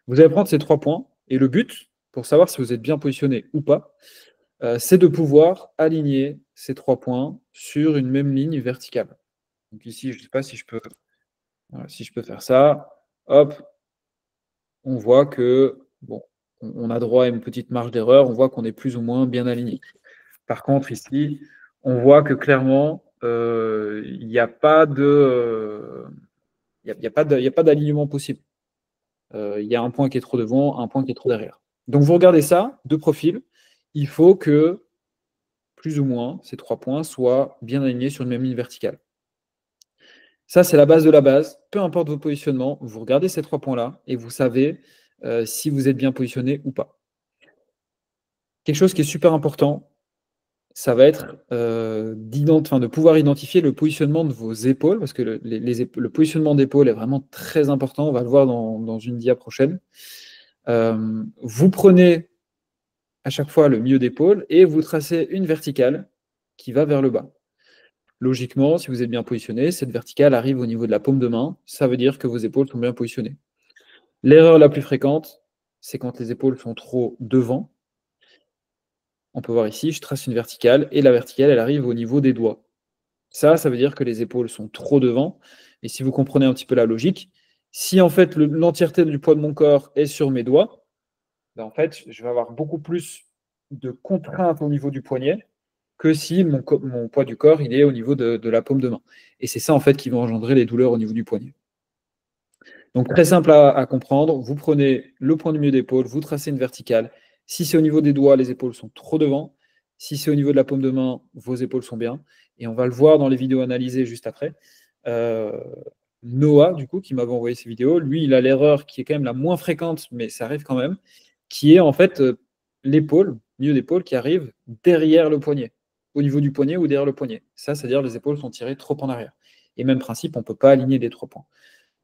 Vous allez prendre ces 3 points, et le but, pour savoir si vous êtes bien positionné ou pas, c'est de pouvoir aligner ces 3 points sur une même ligne verticale. Donc ici, je ne sais pas si je peux, voilà, si je peux faire ça. Hop, on voit que bon, on a droit à une petite marge d'erreur, on voit qu'on est plus ou moins bien aligné. Par contre, ici, on voit que clairement, il n'y a pas d'alignement possible. Il y a un point qui est trop devant, un point qui est trop derrière. Donc vous regardez ça, de profil, il faut que plus ou moins ces 3 points soient bien alignés sur une même ligne verticale. Ça, c'est la base de la base. Peu importe vos positionnements, vous regardez ces 3 points-là et vous savez si vous êtes bien positionné ou pas. Quelque chose qui est super important, ça va être de pouvoir identifier le positionnement de vos épaules, parce que le positionnement d'épaule est vraiment très important. On va le voir dans une dia prochaine. Vous prenez à chaque fois le milieu d'épaule et vous tracez une verticale qui va vers le bas. Logiquement, si vous êtes bien positionné, cette verticale arrive au niveau de la paume de main. Ça veut dire que vos épaules sont bien positionnées. L'erreur la plus fréquente, c'est quand les épaules sont trop devant. On peut voir ici, je trace une verticale et la verticale, elle arrive au niveau des doigts. Ça veut dire que les épaules sont trop devant. Et si vous comprenez un petit peu la logique, si en fait l'entièreté du poids de mon corps est sur mes doigts, ben en fait, je vais avoir beaucoup plus de contraintes au niveau du poignet que si mon poids du corps il est au niveau de la paume de main. Et c'est ça en fait qui va engendrer les douleurs au niveau du poignet. Donc très simple à comprendre, vous prenez le point du milieu d'épaule, vous tracez une verticale. Si c'est au niveau des doigts, les épaules sont trop devant. Si c'est au niveau de la paume de main, vos épaules sont bien. Et on va le voir dans les vidéos analysées juste après. Noah, du coup, qui m'avait envoyé ces vidéos, lui, il a l'erreur qui est quand même la moins fréquente, mais ça arrive quand même, qui est en fait l'épaule, milieu d'épaule, qui arrive derrière le poignet, au niveau du poignet ou derrière le poignet. Ça, c'est-à-dire les épaules sont tirées trop en arrière. Et même principe, on ne peut pas aligner les 3 points.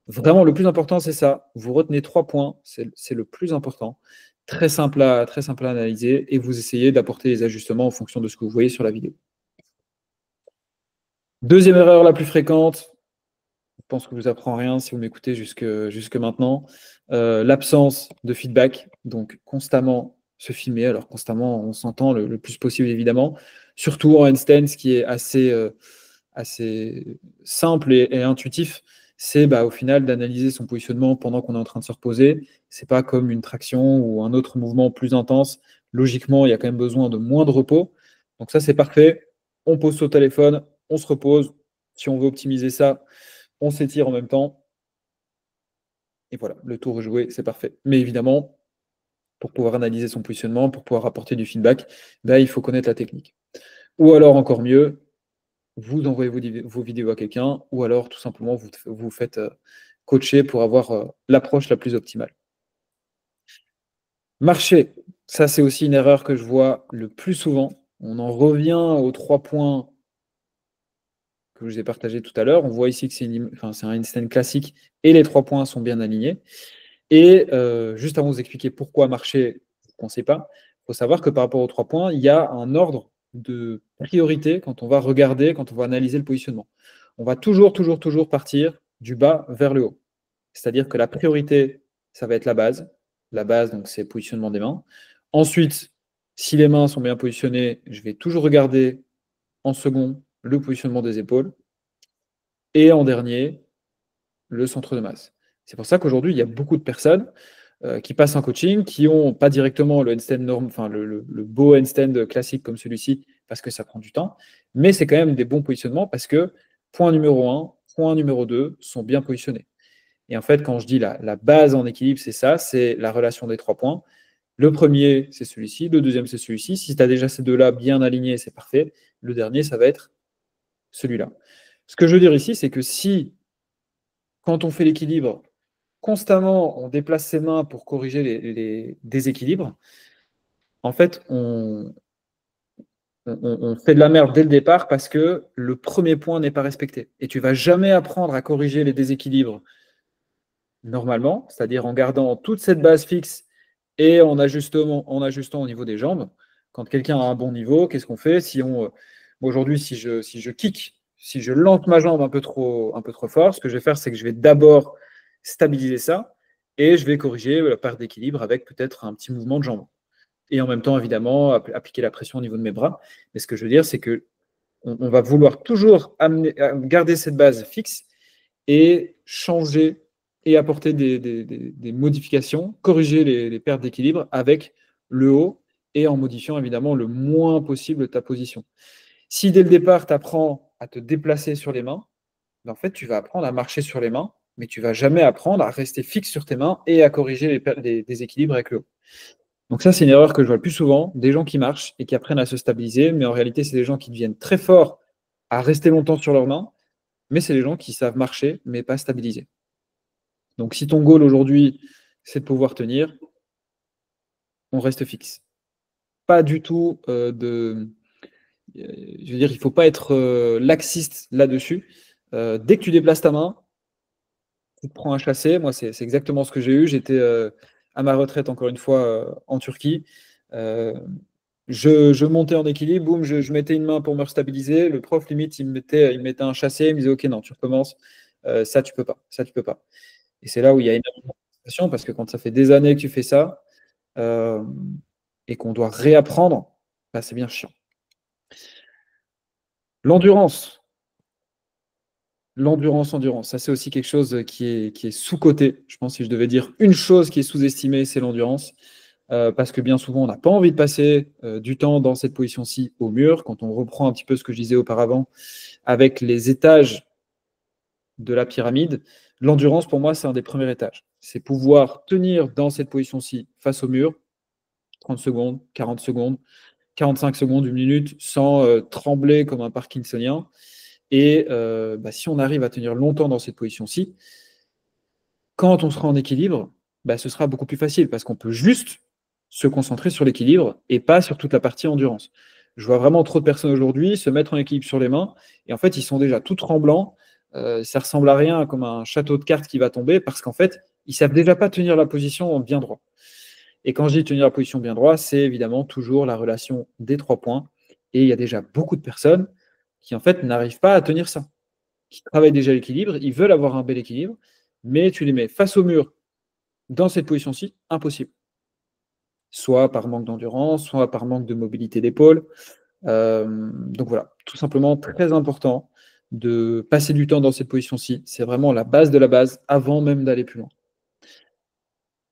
Vraiment, le plus important, c'est ça. Vous retenez 3 points, c'est le plus important. Très simple à analyser et vous essayez d'apporter les ajustements en fonction de ce que vous voyez sur la vidéo. Deuxième erreur la plus fréquente, je pense que je vous apprends rien si vous m'écoutez jusque maintenant, l'absence de feedback. Donc, constamment se filmer. Alors, constamment, on s'entend le plus possible, évidemment. Surtout en handstand, ce qui est assez simple et intuitif, c'est au final d'analyser son positionnement pendant qu'on est en train de se reposer. C'est pas comme une traction ou un autre mouvement plus intense. Logiquement, il y a quand même besoin de moins de repos. Donc ça, c'est parfait. On pose son téléphone, on se repose. Si on veut optimiser ça, on s'étire en même temps. Et voilà, le tour est joué, c'est parfait. Mais évidemment, pour pouvoir analyser son positionnement, pour pouvoir apporter du feedback, il faut connaître la technique. Ou alors, encore mieux, vous envoyez vos vidéos à quelqu'un, ou alors tout simplement vous faites coacher pour avoir l'approche la plus optimale. Marcher, ça c'est aussi une erreur que je vois le plus souvent. On en revient aux 3 points que je vous ai partagés tout à l'heure. On voit ici que c'est un handstand classique et les 3 points sont bien alignés. Et juste avant de vous expliquer pourquoi marcher, vous ne pensez pas, il faut savoir que par rapport aux 3 points, il y a un ordre de priorité quand on va regarder, quand on va analyser le positionnement. On va toujours partir du bas vers le haut. C'est-à-dire que la priorité, ça va être la base. La base, donc, c'est le positionnement des mains. Ensuite, si les mains sont bien positionnées, je vais toujours regarder en second le positionnement des épaules. Et en dernier, le centre de masse. C'est pour ça qu'aujourd'hui, il y a beaucoup de personnes qui passent un coaching, qui n'ont pas directement le handstand norme, enfin le beau handstand classique comme celui-ci, parce que ça prend du temps, mais c'est quand même des bons positionnements parce que point numéro 1, point numéro 2 sont bien positionnés. Et en fait, quand je dis la base en équilibre, c'est ça, c'est la relation des 3 points. Le premier, c'est celui-ci, le deuxième, c'est celui-ci. Si tu as déjà ces deux-là bien alignés, c'est parfait. Le dernier, ça va être celui-là. Ce que je veux dire ici, c'est que si, quand on fait l'équilibre, constamment, on déplace ses mains pour corriger les déséquilibres, en fait, on fait de la merde dès le départ parce que le premier point n'est pas respecté. Et tu ne vas jamais apprendre à corriger les déséquilibres normalement, c'est-à-dire en gardant toute cette base fixe et en ajustant au niveau des jambes. Quand quelqu'un a un bon niveau, qu'est-ce qu'on fait aujourd'hui, si je kick, si je lance ma jambe un peu trop fort, ce que je vais faire, c'est que je vais d'abord stabiliser ça et je vais corriger la perte d'équilibre avec peut-être un petit mouvement de jambe. Et en même temps, évidemment, appliquer la pression au niveau de mes bras. Mais ce que je veux dire, c'est que on va vouloir toujours garder cette base fixe et changer et apporter des modifications, corriger les pertes d'équilibre avec le haut et en modifiant évidemment le moins possible ta position. Si dès le départ, tu apprends à te déplacer sur les mains, en fait, tu vas apprendre à marcher sur les mains, mais tu ne vas jamais apprendre à rester fixe sur tes mains et à corriger les déséquilibres avec le haut. Donc ça, c'est une erreur que je vois le plus souvent, des gens qui marchent et qui apprennent à se stabiliser, mais en réalité, c'est des gens qui deviennent très forts à rester longtemps sur leurs mains, mais c'est des gens qui savent marcher, mais pas stabiliser. Donc si ton goal aujourd'hui, c'est de pouvoir tenir, on reste fixe. Pas du tout je veux dire, il ne faut pas être laxiste là-dessus. Dès que tu déplaces ta main, tu te prends un chassé. Moi, c'est exactement ce que j'ai eu. J'étais à ma retraite, encore une fois, en Turquie. Je montais en équilibre, boum, je mettais une main pour me stabiliser. Le prof, limite, il me mettait un chassé, il me disait, OK, non, tu recommences. Ça, tu peux pas. Ça, tu peux pas. Et c'est là où il y a énormément de frustration parce que quand ça fait des années que tu fais ça euh, et qu'on doit réapprendre, bah, c'est bien chiant. L'endurance. L'endurance. Ça, c'est aussi quelque chose qui est sous-coté. Je pense que si je devais dire une chose qui est sous-estimée, c'est l'endurance. Parce que bien souvent, on n'a pas envie de passer du temps dans cette position-ci au mur. Quand on reprend un petit peu ce que je disais auparavant, avec les étages de la pyramide, l'endurance, pour moi, c'est un des premiers étages. C'est pouvoir tenir dans cette position-ci face au mur, 30 secondes, 40 secondes, 45 secondes, une minute, sans trembler comme un parkinsonien. Et bah, si on arrive à tenir longtemps dans cette position-ci, quand on sera en équilibre, bah, ce sera beaucoup plus facile parce qu'on peut juste se concentrer sur l'équilibre et pas sur toute la partie endurance. Je vois vraiment trop de personnes aujourd'hui se mettre en équilibre sur les mains et en fait, ils sont déjà tout tremblants. Ça ressemble à rien, comme un château de cartes qui va tomber parce qu'en fait, ils savent déjà pas tenir la position bien droit. Et quand je dis tenir la position bien droit, c'est évidemment toujours la relation des 3 points. Et il y a déjà beaucoup de personnes qui en fait n'arrivent pas à tenir ça, qui travaillent déjà l'équilibre, ils veulent avoir un bel équilibre, mais tu les mets face au mur dans cette position-ci, impossible. Soit par manque d'endurance, soit par manque de mobilité d'épaule. Donc voilà, tout simplement très important de passer du temps dans cette position-ci. C'est vraiment la base de la base avant même d'aller plus loin.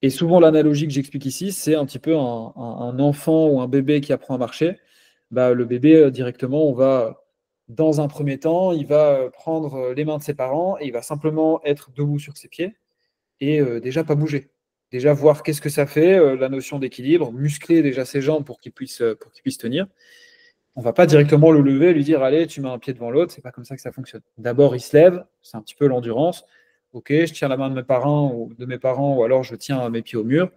Et souvent, l'analogie que j'explique ici, c'est un petit peu un enfant ou un bébé qui apprend à marcher. Bah, le bébé, directement, on va, dans un premier temps, il va prendre les mains de ses parents et il va simplement être debout sur ses pieds et déjà pas bouger. Déjà voir qu'est-ce que ça fait, la notion d'équilibre, muscler déjà ses jambes pour qu'il puisse tenir. On va pas directement le lever et lui dire allez, tu mets un pied devant l'autre, c'est pas comme ça que ça fonctionne. D'abord, il se lève, c'est un petit peu l'endurance. Ok, je tiens la main de mes parents ou alors je tiens mes pieds au mur.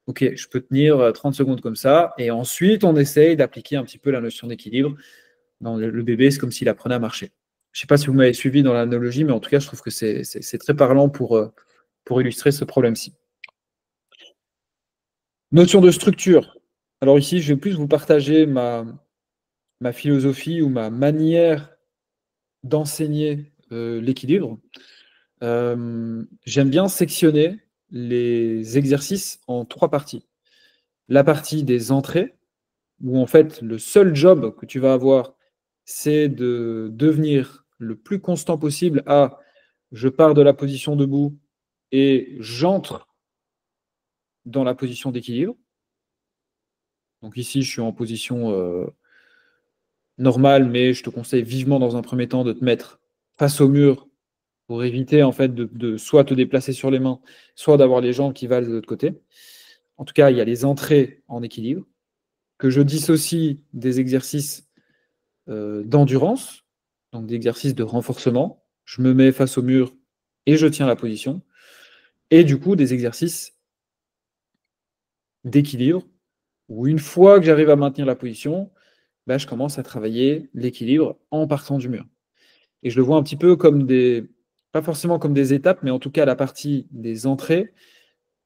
Ok, je peux tenir 30 secondes comme ça. Et ensuite, on essaye d'appliquer un petit peu la notion d'équilibre. Dans le bébé, c'est comme s'il apprenait à marcher. Je ne sais pas si vous m'avez suivi dans l'analogie, mais en tout cas, je trouve que c'est très parlant pour illustrer ce problème-ci. Notion de structure. Alors ici, je vais plus vous partager ma philosophie ou ma manière d'enseigner l'équilibre. J'aime bien sectionner les exercices en 3 parties. La partie des entrées, où en fait le seul job que tu vas avoir, c'est de devenir le plus constant possible à je pars de la position debout et j'entre dans la position d'équilibre. Donc ici, je suis en position normale, mais je te conseille vivement dans un premier temps de te mettre face au mur pour éviter en fait de soit te déplacer sur les mains, soit d'avoir les jambes qui valent de l'autre côté. En tout cas, il y a les entrées en équilibre, que je dissocie des exercices d'endurance, donc d'exercices de renforcement. Je me mets face au mur et je tiens la position. Et du coup, des exercices d'équilibre, où une fois que j'arrive à maintenir la position, bah, je commence à travailler l'équilibre en partant du mur. Et je le vois un petit peu comme pas forcément comme des étapes, mais en tout cas la partie des entrées,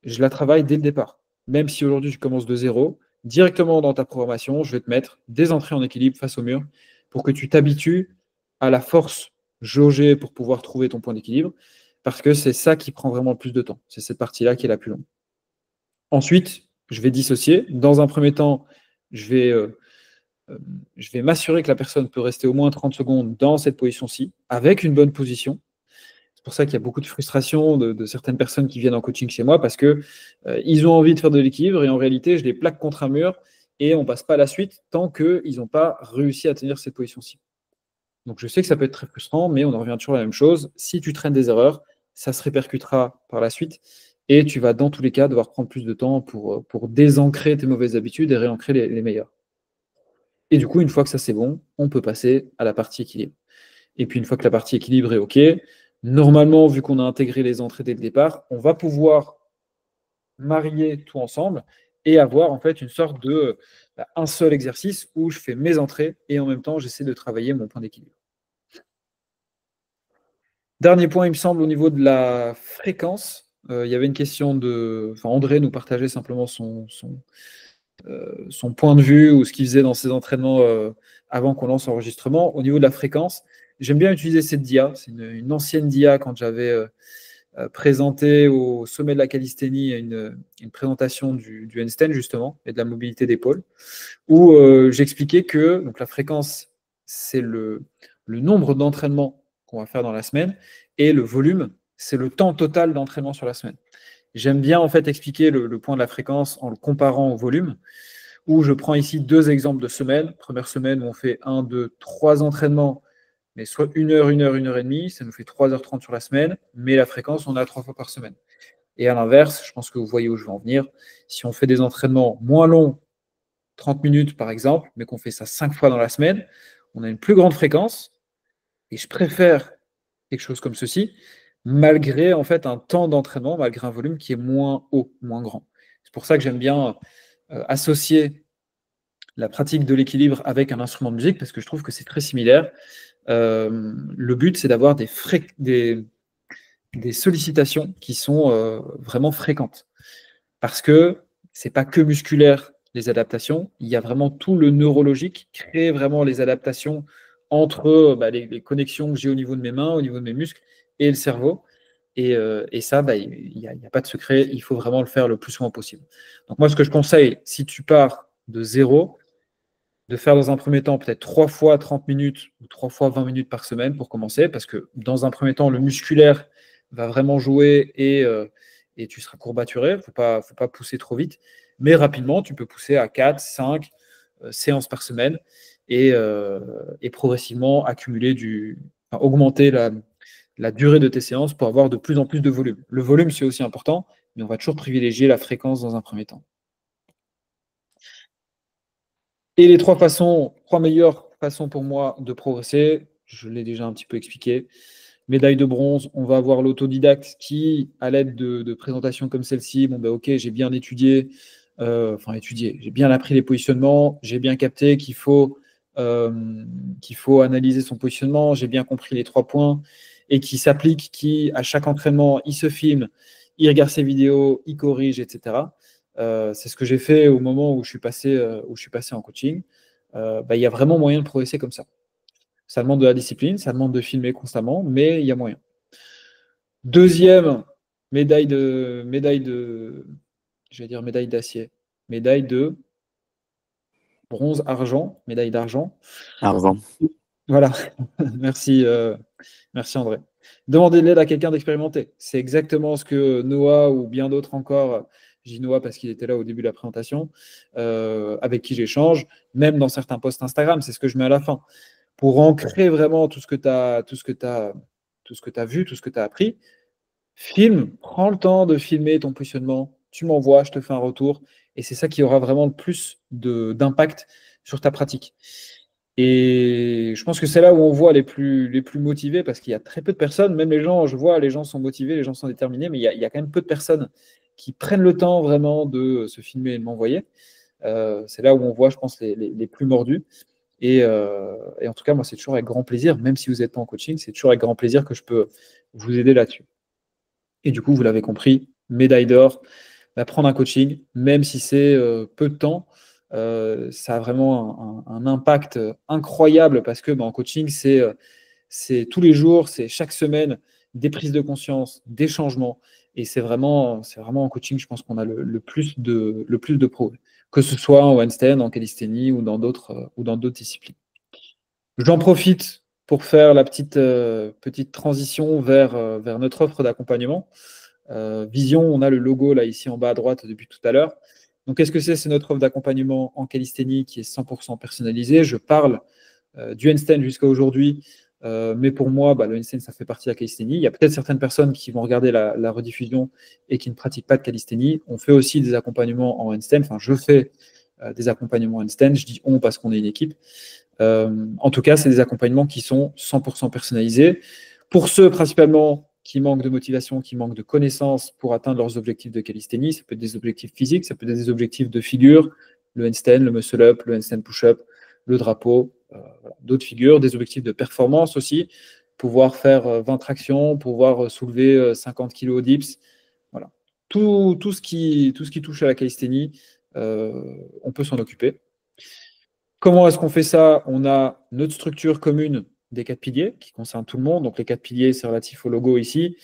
je la travaille dès le départ. Même si aujourd'hui je commence de zéro, directement dans ta programmation, je vais te mettre des entrées en équilibre face au mur pour que tu t'habitues à la force jaugée pour pouvoir trouver ton point d'équilibre, parce que c'est ça qui prend vraiment le plus de temps. C'est cette partie-là qui est la plus longue. Ensuite, je vais dissocier. Dans un premier temps, je vais, euh, euh, je vais m'assurer que la personne peut rester au moins 30 secondes dans cette position-ci, avec une bonne position. C'est pour ça qu'il y a beaucoup de frustration de certaines personnes qui viennent en coaching chez moi parce que ils ont envie de faire de l'équilibre et en réalité, je les plaque contre un mur et on ne passe pas à la suite tant qu'ils n'ont pas réussi à tenir cette position-ci. Donc je sais que ça peut être très frustrant, mais on en revient toujours à la même chose. Si tu traînes des erreurs, ça se répercutera par la suite et tu vas dans tous les cas devoir prendre plus de temps pour désancrer tes mauvaises habitudes et réancrer les meilleures. Et du coup, une fois que ça c'est bon, on peut passer à la partie équilibre. Et puis une fois que la partie équilibre est OK, normalement, vu qu'on a intégré les entrées dès le départ, on va pouvoir marier tout ensemble et avoir en fait une sorte de un seul exercice où je fais mes entrées et en même temps, j'essaie de travailler mon point d'équilibre. Dernier point, il me semble, au niveau de la fréquence. Il y avait une question de. Enfin, André nous partageait simplement son point de vue ou ce qu'il faisait dans ses entraînements avant qu'on lance l'enregistrement. Au niveau de la fréquence, j'aime bien utiliser cette dia. C'est une ancienne dia quand j'avais présenté au sommet de la calisthénie une présentation du handstand justement et de la mobilité d'épaule, où j'expliquais que donc, la fréquence, c'est le nombre d'entraînements qu'on va faire dans la semaine et le volume, c'est le temps total d'entraînement sur la semaine. J'aime bien en fait expliquer le point de la fréquence en le comparant au volume, où je prends ici 2 exemples de semaines. Première semaine où on fait 1, 2, 3 entraînements, mais soit 1 heure, 1 heure, 1 heure et demie, ça nous fait 3h30 sur la semaine, mais la fréquence, on a 3 fois par semaine. Et à l'inverse, je pense que vous voyez où je veux en venir, si on fait des entraînements moins longs, 30 minutes par exemple, mais qu'on fait ça 5 fois dans la semaine, on a une plus grande fréquence, et je préfère quelque chose comme ceci, malgré en fait un temps d'entraînement, malgré un volume qui est moins haut, moins grand. C'est pour ça que j'aime bien associer la pratique de l'équilibre avec un instrument de musique, parce que je trouve que c'est très similaire. Le but, c'est d'avoir des sollicitations qui sont vraiment fréquentes. Parce que c'est pas que musculaire les adaptations, il y a vraiment tout le neurologique qui crée vraiment les adaptations entre les connexions que j'ai au niveau de mes mains, au niveau de mes muscles et le cerveau. Et ça, il n'y a pas de secret, il faut vraiment le faire le plus souvent possible. Donc moi, ce que je conseille, si tu pars de zéro, de faire dans un premier temps peut-être 3 fois 30 minutes ou 3 fois 20 minutes par semaine pour commencer, parce que dans un premier temps, le musculaire va vraiment jouer et tu seras courbaturé. Il ne faut pas pousser trop vite. Mais rapidement, tu peux pousser à 4, 5 séances par semaine et progressivement augmenter la durée de tes séances pour avoir de plus en plus de volume. Le volume, c'est aussi important, mais on va toujours privilégier la fréquence dans un premier temps. Et les 3 meilleures façons pour moi de progresser, je l'ai déjà un petit peu expliqué. Médaille de bronze, on va avoir l'autodidacte qui, à l'aide de présentations comme celle-ci, ok, j'ai bien étudié, j'ai bien appris les positionnements, j'ai bien capté qu'il faut analyser son positionnement, j'ai bien compris les 3 points, et qui s'applique, qui, à chaque entraînement, il se filme, il regarde ses vidéos, il corrige, etc. C'est ce que j'ai fait au moment où je suis passé en coaching. Il y a vraiment moyen de progresser comme ça. Ça demande de la discipline, ça demande de filmer constamment, mais il y a moyen. Deuxième médaille d'acier, médaille de bronze, argent, médaille d'argent. Argent. Voilà, merci André. Demandez de l'aide à quelqu'un d'expérimenté. C'est exactement ce que Noah ou bien d'autres encore, je dis Noah parce qu'il était là au début de la présentation, avec qui j'échange, même dans certains posts Instagram, c'est ce que je mets à la fin. Pour ancrer vraiment tout ce que tu as vu, tout ce que tu as appris, prends le temps de filmer ton positionnement, tu m'envoies, je te fais un retour, et c'est ça qui aura vraiment le plus d'impact sur ta pratique. Et je pense que c'est là où on voit les plus motivés, parce qu'il y a très peu de personnes, même les gens, je vois, les gens sont motivés, les gens sont déterminés, mais il y a quand même peu de personnes qui prennent le temps vraiment de se filmer et de m'envoyer. C'est là où on voit, je pense, les plus mordus. Et en tout cas, moi, c'est toujours avec grand plaisir, même si vous n'êtes pas en coaching, c'est toujours avec grand plaisir que je peux vous aider là-dessus. Et du coup, vous l'avez compris, médaille d'or, prendre un coaching, même si c'est peu de temps, ça a vraiment un impact incroyable parce que en coaching, c'est tous les jours, c'est chaque semaine des prises de conscience, des changements. Et c'est vraiment en coaching, je pense qu'on a le plus de progrès, que ce soit en handstand, en calisthénie ou dans d'autres disciplines. J'en profite pour faire la petite transition vers notre offre d'accompagnement. Vision, on a le logo là ici en bas à droite depuis tout à l'heure. Donc, qu'est-ce que c'est? C'est notre offre d'accompagnement en calisthénie qui est 100% personnalisée. Je parle du handstand jusqu'à aujourd'hui, mais pour moi, le handstand, ça fait partie de la calisthénie. Il y a peut-être certaines personnes qui vont regarder la rediffusion et qui ne pratiquent pas de calisthénie. On fait aussi des accompagnements en handstand. Enfin, je fais des accompagnements en handstand. Je dis on parce qu'on est une équipe. En tout cas, c'est des accompagnements qui sont 100% personnalisés. Pour ceux principalement qui manquent de motivation, qui manquent de connaissances pour atteindre leurs objectifs de calisthénie, ça peut être des objectifs physiques, ça peut être des objectifs de figure, le handstand, le muscle-up, le handstand push-up, le drapeau, d'autres figures, des objectifs de performance aussi, pouvoir faire 20 tractions, pouvoir soulever 50 kg au dips. Voilà. Tout ce qui touche à la calisthénie, on peut s'en occuper. Comment est-ce qu'on fait ça? On a notre structure commune des 4 piliers qui concerne tout le monde. Donc les 4 piliers, c'est relatif au logo ici.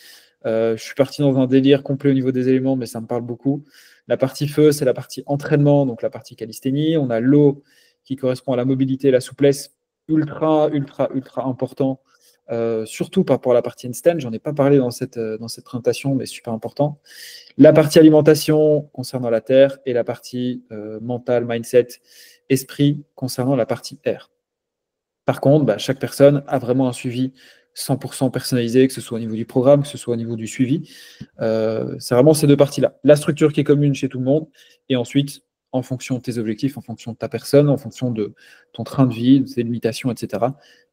Je suis parti dans un délire complet au niveau des éléments, mais ça me parle beaucoup. La partie feu, c'est la partie entraînement, donc la partie calisthénie. On a l'eau qui correspond à la mobilité et la souplesse, ultra, ultra, ultra important, surtout par rapport à la partie handstand. J'en ai pas parlé dans cette présentation, mais super important. La partie alimentation concernant la terre et la partie mentale, mindset, esprit concernant la partie air. Par contre, chaque personne a vraiment un suivi 100% personnalisé, que ce soit au niveau du programme, que ce soit au niveau du suivi. C'est vraiment ces deux parties-là. La structure qui est commune chez tout le monde, et ensuite, en fonction de tes objectifs, en fonction de ta personne, en fonction de ton train de vie, de tes limitations, etc.,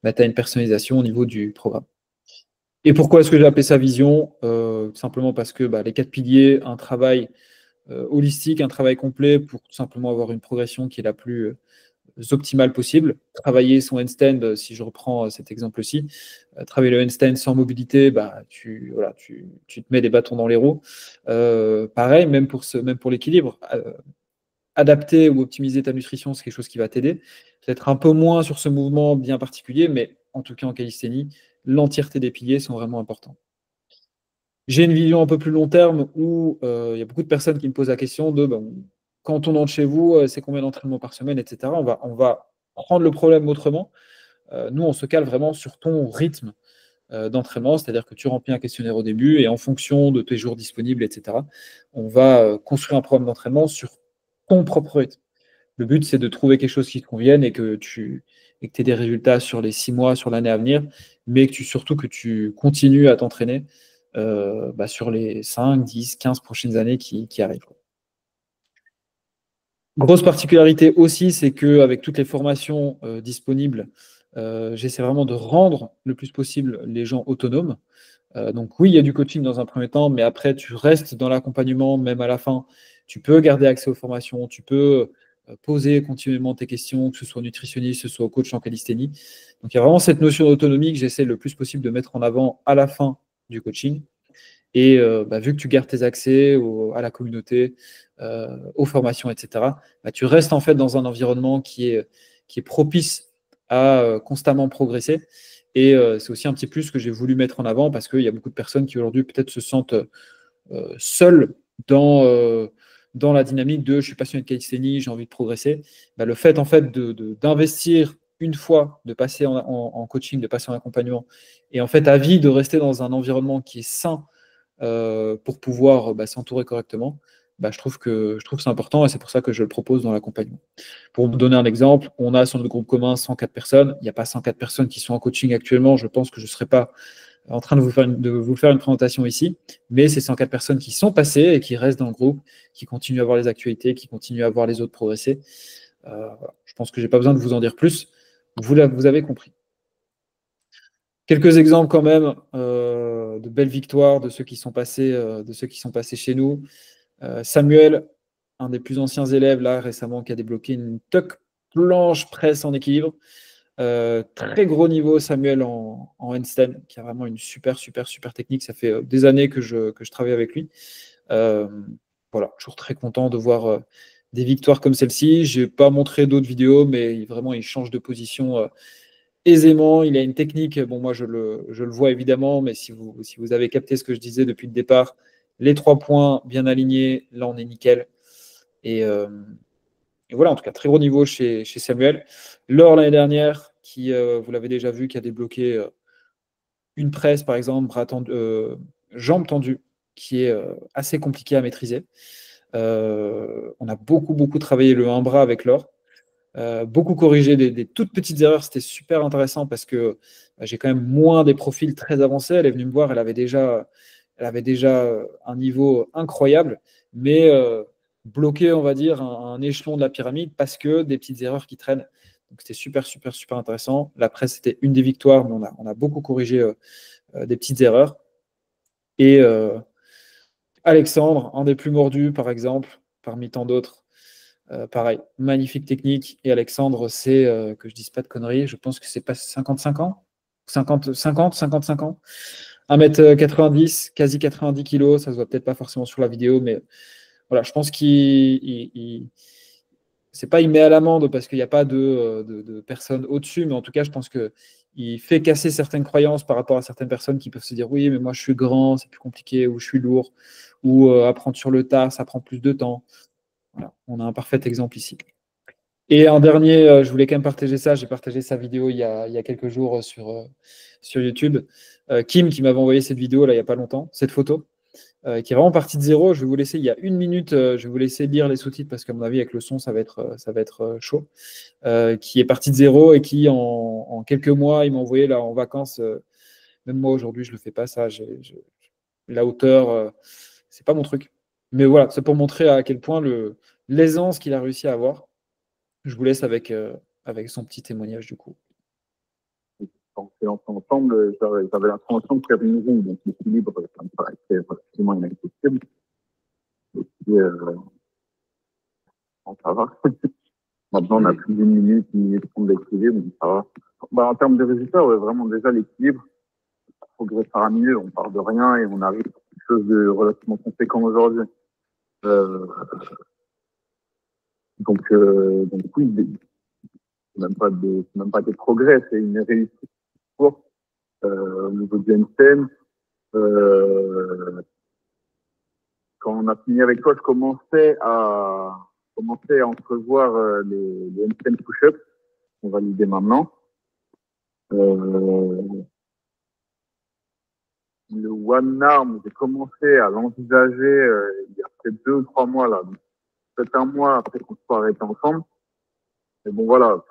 tu as une personnalisation au niveau du programme. Et pourquoi est-ce que j'ai appelé ça vision? Simplement parce que les 4 piliers, un travail holistique, un travail complet pour tout simplement avoir une progression qui est la plus optimale possible. Travailler son handstand, si je reprends cet exemple-ci, travailler le handstand sans mobilité, tu te mets des bâtons dans les roues. Pareil, même pour l'équilibre, adapter ou optimiser ta nutrition, c'est quelque chose qui va t'aider. Peut-être un peu moins sur ce mouvement bien particulier, mais en tout cas en calisthénie, l'entièreté des piliers sont vraiment importants. J'ai une vision un peu plus long terme où il y a beaucoup de personnes qui me posent la question de quand on entre chez vous, c'est combien d'entraînements par semaine, etc. On va prendre le problème autrement. Nous, on se cale vraiment sur ton rythme d'entraînement, c'est-à-dire que tu remplis un questionnaire au début et en fonction de tes jours disponibles, etc., on va construire un programme d'entraînement sur ton propre rythme. Le but, c'est de trouver quelque chose qui te convienne et que tu aies des résultats sur les 6 mois, sur l'année à venir, mais surtout que tu continues à t'entraîner sur les 5, 10, 15 prochaines années qui arrivent. Grosse particularité aussi, c'est qu'avec toutes les formations disponibles, j'essaie vraiment de rendre le plus possible les gens autonomes. Donc oui, il y a du coaching dans un premier temps, mais après, tu restes dans l'accompagnement, même à la fin. Tu peux garder accès aux formations, tu peux poser continuellement tes questions, que ce soit nutritionniste, que ce soit coach en calisthénie. Donc il y a vraiment cette notion d'autonomie que j'essaie le plus possible de mettre en avant à la fin du coaching. Et vu que tu gardes tes accès à la communauté, aux formations, etc., tu restes en fait dans un environnement qui est propice à constamment progresser. Et c'est aussi un petit plus que j'ai voulu mettre en avant parce qu'il y a beaucoup de personnes qui aujourd'hui peut-être se sentent seules dans la dynamique de je suis passionné de calisthénie, j'ai envie de progresser. Le fait en fait d'investir une fois, de passer en coaching, de passer en accompagnement, et en fait à vie de rester dans un environnement qui est sain pour pouvoir s'entourer correctement, je trouve que c'est important et c'est pour ça que je le propose dans l'accompagnement. Pour vous donner un exemple, on a sur notre groupe commun 104 personnes. Il n'y a pas 104 personnes qui sont en coaching actuellement. Je pense que je ne serai pas en train de vous faire une présentation ici, mais c'est 104 personnes qui sont passées et qui restent dans le groupe, qui continuent à voir les actualités, qui continuent à voir les autres progresser. Je pense que je n'ai pas besoin de vous en dire plus. Vous avez compris. Quelques exemples quand même de belles victoires de ceux qui sont passés chez nous. Samuel, un des plus anciens élèves là récemment, qui a débloqué une tuck planche presse en équilibre. Très gros niveau Samuel en handstand, qui a vraiment une super technique. Ça fait des années que je travaille avec lui. Voilà, toujours très content de voir des victoires comme celle-ci. Je n'ai pas montré d'autres vidéos, mais vraiment il change de position aisément. Il a une technique, bon moi je le vois évidemment, mais si vous avez capté ce que je disais depuis le départ, les 3 points bien alignés, là on est nickel. Et voilà, en tout cas, très gros niveau chez Samuel. Laure, l'année dernière, qui, vous l'avez déjà vu, qui a débloqué une presse, par exemple, jambe tendue, qui est assez compliqué à maîtriser. On a beaucoup travaillé le 1 bras avec Laure. Beaucoup corrigé des toutes petites erreurs. C'était super intéressant parce que j'ai quand même moins des profils très avancés. Elle est venue me voir, elle avait déjà un niveau incroyable, mais bloqué, on va dire, un échelon de la pyramide parce que des petites erreurs qui traînent. Donc c'était super intéressant. La presse, c'était une des victoires, mais on a beaucoup corrigé des petites erreurs. Et Alexandre, un des plus mordus, par exemple, parmi tant d'autres. Pareil, magnifique technique. Et Alexandre, c'est, que je ne dise pas de conneries, je pense que c'est pas 55 ans 55 ans. 1m90, quasi 90 kg, ça se voit peut-être pas forcément sur la vidéo, mais voilà, je pense c'est pas il met à l'amende parce qu'il n'y a pas de personnes au-dessus, mais en tout cas, je pense qu'il fait casser certaines croyances par rapport à certaines personnes qui peuvent se dire oui, mais moi je suis grand, c'est plus compliqué, ou je suis lourd, ou apprendre sur le tard, ça prend plus de temps. Voilà, on a un parfait exemple ici. Et un dernier, je voulais quand même partager ça. J'ai partagé sa vidéo il y a quelques jours sur YouTube. Kim qui m'avait envoyé cette vidéo là il n'y a pas longtemps, cette photo, qui est vraiment partie de zéro. Je vais vous laisser, il y a 1 minute, je vais vous laisser lire les sous-titres parce qu'à mon avis, avec le son, ça va être chaud. Qui est partie de zéro et qui, en quelques mois, il m'a envoyé là en vacances. Même moi aujourd'hui, je ne le fais pas ça. La hauteur, c'est pas mon truc. Mais voilà, c'est pour montrer à quel point l'aisance qu'il a réussi à avoir. Je vous laisse avec son petit témoignage du coup. Quand on s'est ensemble, j'avais l'impression de faire une roue, donc l'équilibre, ça me paraissait pratiquement inaccessible. Et puis, bon, ça va. Maintenant, on a plus d'une minute pour l'équilibre, donc ça va. Bah, en termes de résultats, ouais, vraiment, déjà, l'équilibre, progrès faramineux, on part de rien et on arrive à quelque chose de relativement conséquent aujourd'hui. Donc oui, c'est même pas des progrès, c'est une réussite courte au niveau du handstand. Quand on a fini avec toi, je commençais à entrevoir les handstand push-ups qu'on va valider maintenant. Le one arm, j'ai commencé à l'envisager il y a peut-être 2 ou 3 mois là. Peut-être un mois après qu'on soit arrêté ensemble. Mais bon voilà,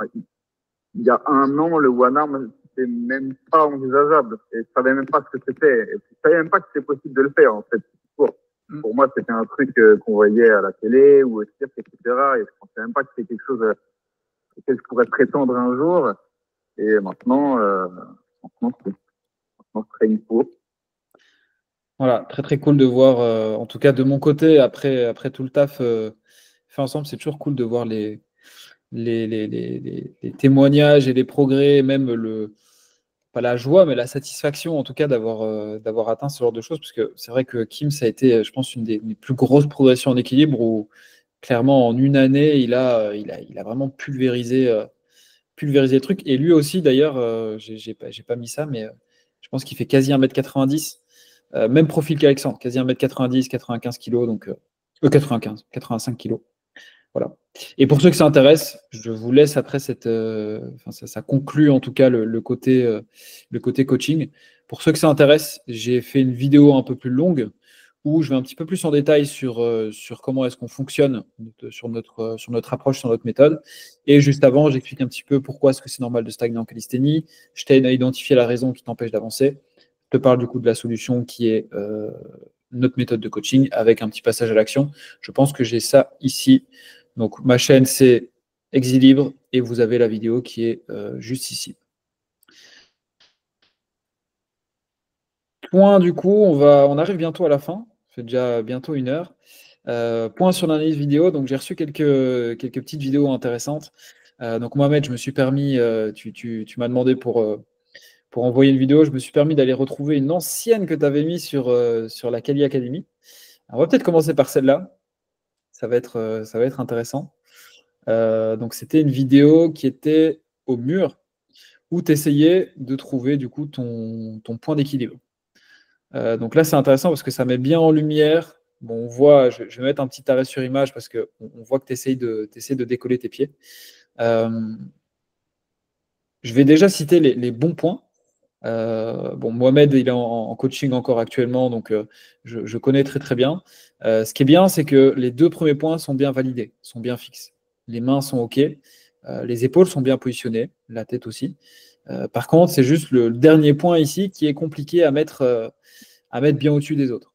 il y a un an, le one arm, c'était même pas envisageable. Et je savais même pas ce que c'était. Et je savais même pas que c'était possible de le faire en fait. Pour moi, c'était un truc qu'on voyait à la télé ou au cirque, etc. Et je pensais même pas que c'était quelque chose auquel je pourrais prétendre un jour. Et maintenant, c'est très une peau. Voilà, très très cool de voir, en tout cas de mon côté, après tout le taf fait ensemble, c'est toujours cool de voir les témoignages et les progrès, même pas la joie, mais la satisfaction en tout cas d'avoir atteint ce genre de choses, parce que c'est vrai que Kim, ça a été, je pense, une des plus grosses progressions en équilibre où clairement en une année, il a vraiment pulvérisé le truc. Et lui aussi, d'ailleurs, j'ai pas mis ça, mais je pense qu'il fait quasi 1m90. Même profil qu'Alexandre, quasi 1m90, 95 kg, donc 85 kg. Voilà. Et pour ceux que ça intéresse, je vous laisse après ça conclut en tout cas le côté coaching. Pour ceux que ça intéresse, j'ai fait une vidéo un peu plus longue où je vais un petit peu plus en détail sur comment est-ce qu'on fonctionne sur notre approche, sur notre méthode. Et juste avant, j'explique un petit peu pourquoi est-ce que c'est normal de stagner en calisthénie. Je t'aide à identifier la raison qui t'empêche d'avancer. Je te parle du coup de la solution qui est notre méthode de coaching avec un petit passage à l'action. Je pense que j'ai ça ici. Donc ma chaîne c'est Exilibre et vous avez la vidéo qui est juste ici. Point du coup, on arrive bientôt à la fin. Ça fait déjà bientôt 1 heure. Point sur l'analyse vidéo. Donc j'ai reçu quelques petites vidéos intéressantes. Donc Mohamed, je me suis permis, tu m'as demandé pour envoyer une vidéo, je me suis permis d'aller retrouver une ancienne que tu avais mise sur la Kali Academy. Alors, on va peut-être commencer par celle-là. Ça va être intéressant. Donc, c'était une vidéo qui était au mur où tu essayais de trouver du coup ton point d'équilibre. Donc là, c'est intéressant parce que ça met bien en lumière. Bon, on voit, je vais mettre un petit arrêt sur image parce qu'on voit que tu essayes de décoller tes pieds. Je vais déjà citer les bons points. Bon, Mohamed, il est en coaching encore actuellement, donc je connais très très bien. Ce qui est bien, c'est que les 2 premiers points sont bien validés, sont bien fixes. Les mains sont OK, les épaules sont bien positionnées, la tête aussi. Par contre, c'est juste le dernier point ici qui est compliqué à mettre bien au-dessus des autres.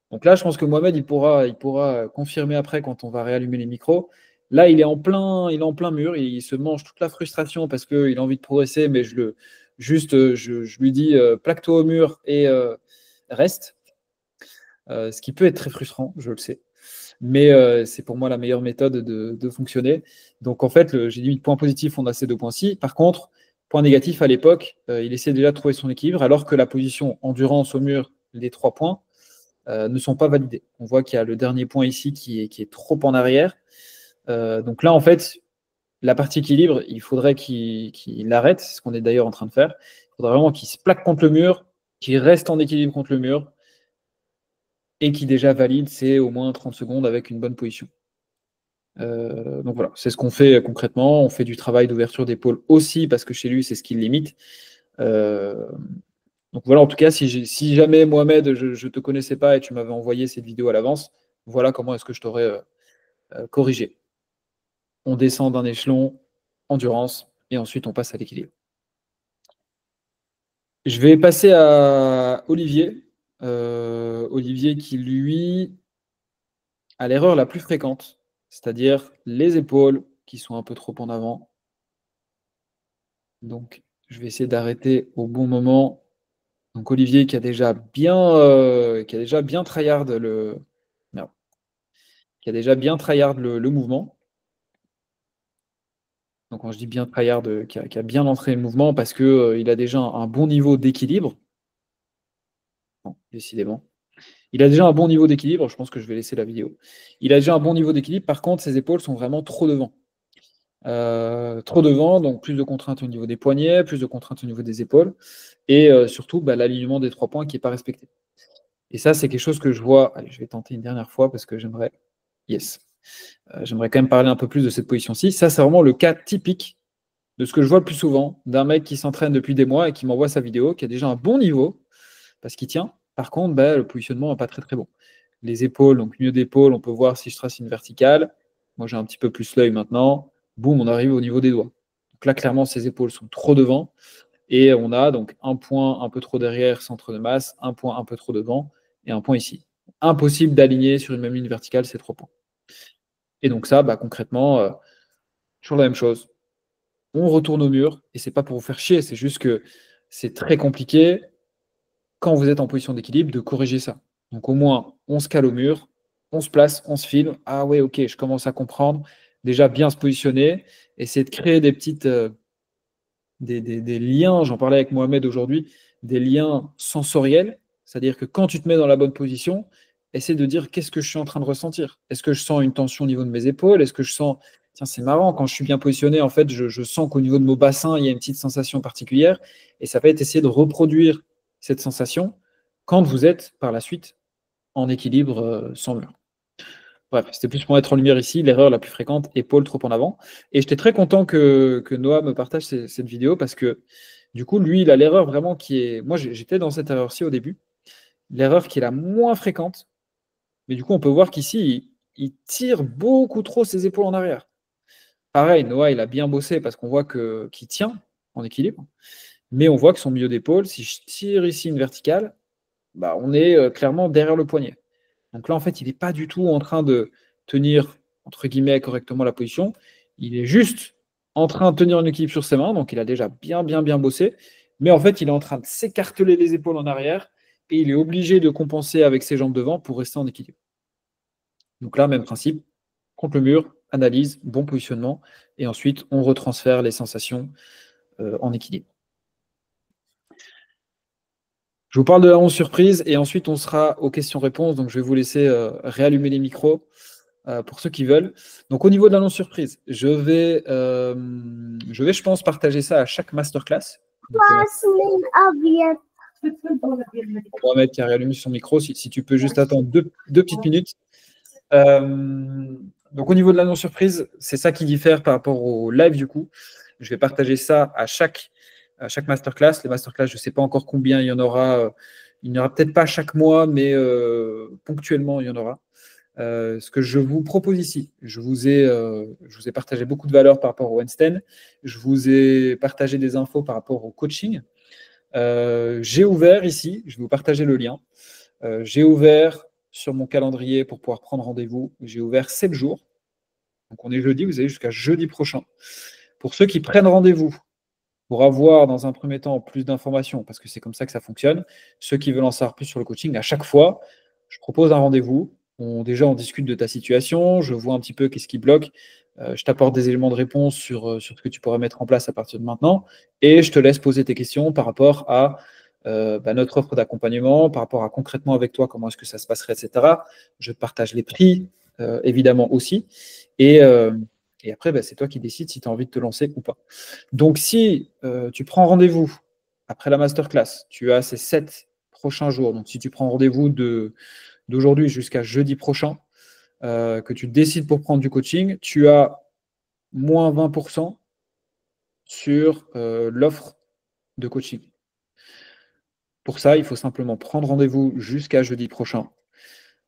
Donc là, je pense que Mohamed, il pourra confirmer après quand on va réallumer les micros. Là, il est en plein mur, il se mange toute la frustration parce qu'il a envie de progresser, mais je lui dis plaque-toi au mur et reste. Ce qui peut être très frustrant, je le sais. Mais c'est pour moi la meilleure méthode de fonctionner. Donc en fait, j'ai dit point positif, on a ces 2 points-ci. Par contre, point négatif, à l'époque, il essayait déjà de trouver son équilibre, alors que la position endurance au mur, les 3 points, ne sont pas validés. On voit qu'il y a le dernier point ici qui est trop en arrière. Donc là, en fait, la partie équilibre, il faudrait qu'il l'arrête, c'est ce qu'on est d'ailleurs en train de faire. Il faudrait vraiment qu'il se plaque contre le mur, qu'il reste en équilibre contre le mur, et qui déjà valide, c'est au moins 30 secondes avec une bonne position. Donc voilà, c'est ce qu'on fait concrètement. On fait du travail d'ouverture d'épaule aussi, parce que chez lui, c'est ce qui le limite. Donc voilà, en tout cas, si jamais Mohamed, je ne te connaissais pas et tu m'avais envoyé cette vidéo à l'avance, voilà comment est-ce que je t'aurais corrigé. On descend d'un échelon, endurance, et ensuite on passe à l'équilibre. Je vais passer à Olivier. Olivier qui, lui, a l'erreur la plus fréquente, c'est-à-dire les épaules qui sont un peu trop en avant. Donc, je vais essayer d'arrêter au bon moment. Donc, Olivier qui a déjà bien tryhard le mouvement. Donc, quand je dis bien tryhard, qui a bien entraîné le mouvement, parce qu'il a déjà un bon niveau d'équilibre. Bon, décidément. Il a déjà un bon niveau d'équilibre. Je pense que je vais laisser la vidéo. Il a déjà un bon niveau d'équilibre. Par contre, ses épaules sont vraiment trop devant. Trop devant, donc plus de contraintes au niveau des poignets, plus de contraintes au niveau des épaules, et surtout l'alignement des 3 points qui n'est pas respecté. Et ça, c'est quelque chose que je vois. Allez, je vais tenter une dernière fois parce que j'aimerais. Yes. J'aimerais quand même parler un peu plus de cette position-ci. Ça, c'est vraiment le cas typique de ce que je vois le plus souvent d'un mec qui s'entraîne depuis des mois et qui m'envoie sa vidéo, qui a déjà un bon niveau parce qu'il tient. Par contre, le positionnement n'est pas très très bon. Les épaules, donc milieu d'épaule, on peut voir si je trace une verticale. Moi, j'ai un petit peu plus l'œil maintenant. Boum, on arrive au niveau des doigts. Donc là, clairement, ses épaules sont trop devant. Et on a donc un point un peu trop derrière, centre de masse, un point un peu trop devant, et un point ici. Impossible d'aligner sur une même ligne verticale ces 3 points. Et donc ça, concrètement, toujours la même chose. On retourne au mur, et c'est pas pour vous faire chier, c'est juste que c'est très compliqué, quand vous êtes en position d'équilibre, de corriger ça. Donc au moins, on se cale au mur, on se place, on se filme. Ah ouais, ok, je commence à comprendre. Déjà bien se positionner, essayer de créer des petites des liens, j'en parlais avec Mohamed aujourd'hui, des liens sensoriels, c'est-à-dire que quand tu te mets dans la bonne position, essaie de dire qu'est-ce que je suis en train de ressentir. Est-ce que je sens une tension au niveau de mes épaules? Est-ce que je sens, tiens, c'est marrant, quand je suis bien positionné, en fait, je sens qu'au niveau de mon bassin, il y a une petite sensation particulière, et ça va être essayer de reproduire cette sensation quand vous êtes par la suite en équilibre sans mur. Bref, c'était plus pour mettre en lumière ici l'erreur la plus fréquente, épaule trop en avant. Et j'étais très content que Noah me partage cette vidéo parce que du coup, lui, il a l'erreur vraiment qui est. Moi, j'étais dans cette erreur-ci au début. L'erreur qui est la moins fréquente. Mais du coup, on peut voir qu'ici, il tire beaucoup trop ses épaules en arrière. Pareil, Noah, il a bien bossé parce qu'on voit qu'il tient en équilibre. Mais on voit que son milieu d'épaule, si je tire ici une verticale, on est clairement derrière le poignet. Donc là, en fait, il n'est pas du tout en train de tenir, entre guillemets, correctement la position. Il est juste en train de tenir un équilibre sur ses mains. Donc, il a déjà bien bossé. Mais en fait, il est en train de s'écarteler les épaules en arrière et il est obligé de compenser avec ses jambes devant pour rester en équilibre. Donc là, même principe, contre le mur, analyse, bon positionnement. Et ensuite, on retransfère les sensations en équilibre. Je vous parle de la 11 surprise et ensuite on sera aux questions-réponses. Donc je vais vous laisser réallumer les micros pour ceux qui veulent. Donc au niveau de l'annonce surprise, je vais, je pense, partager ça à chaque masterclass. Mohamed qui a réallumé son micro, si tu peux juste attendre deux petites minutes. Donc au niveau de l'annonce surprise, c'est ça qui diffère par rapport au live du coup. Je vais partager ça à chaque masterclass. Les masterclass, je ne sais pas encore combien il y en aura. Il n'y aura peut-être pas chaque mois, mais ponctuellement, il y en aura. Ce que je vous propose ici, je vous ai partagé beaucoup de valeurs par rapport au handstand. Je vous ai partagé des infos par rapport au coaching. J'ai ouvert ici, je vais vous partager le lien. J'ai ouvert sur mon calendrier pour pouvoir prendre rendez-vous. J'ai ouvert 7 jours. Donc on est jeudi, vous avez jusqu'à jeudi prochain. Pour ceux qui prennent rendez-vous, pour avoir dans un premier temps plus d'informations, parce que c'est comme ça que ça fonctionne, ceux qui veulent en savoir plus sur le coaching, à chaque fois, je propose un rendez-vous. On discute de ta situation, je vois un petit peu qu'est-ce qui bloque, je t'apporte des éléments de réponse sur ce que tu pourrais mettre en place à partir de maintenant, et je te laisse poser tes questions par rapport à notre offre d'accompagnement, par rapport à concrètement avec toi, comment est-ce que ça se passerait, etc. Je te partage les prix, évidemment aussi. Et après, c'est toi qui décides si tu as envie de te lancer ou pas. Donc, si tu prends rendez-vous après la masterclass, tu as ces 7 prochains jours. Donc, si tu prends rendez-vous d'aujourd'hui jusqu'à jeudi prochain, que tu décides pour prendre du coaching, tu as moins 20% sur l'offre de coaching. Pour ça, il faut simplement prendre rendez-vous jusqu'à jeudi prochain.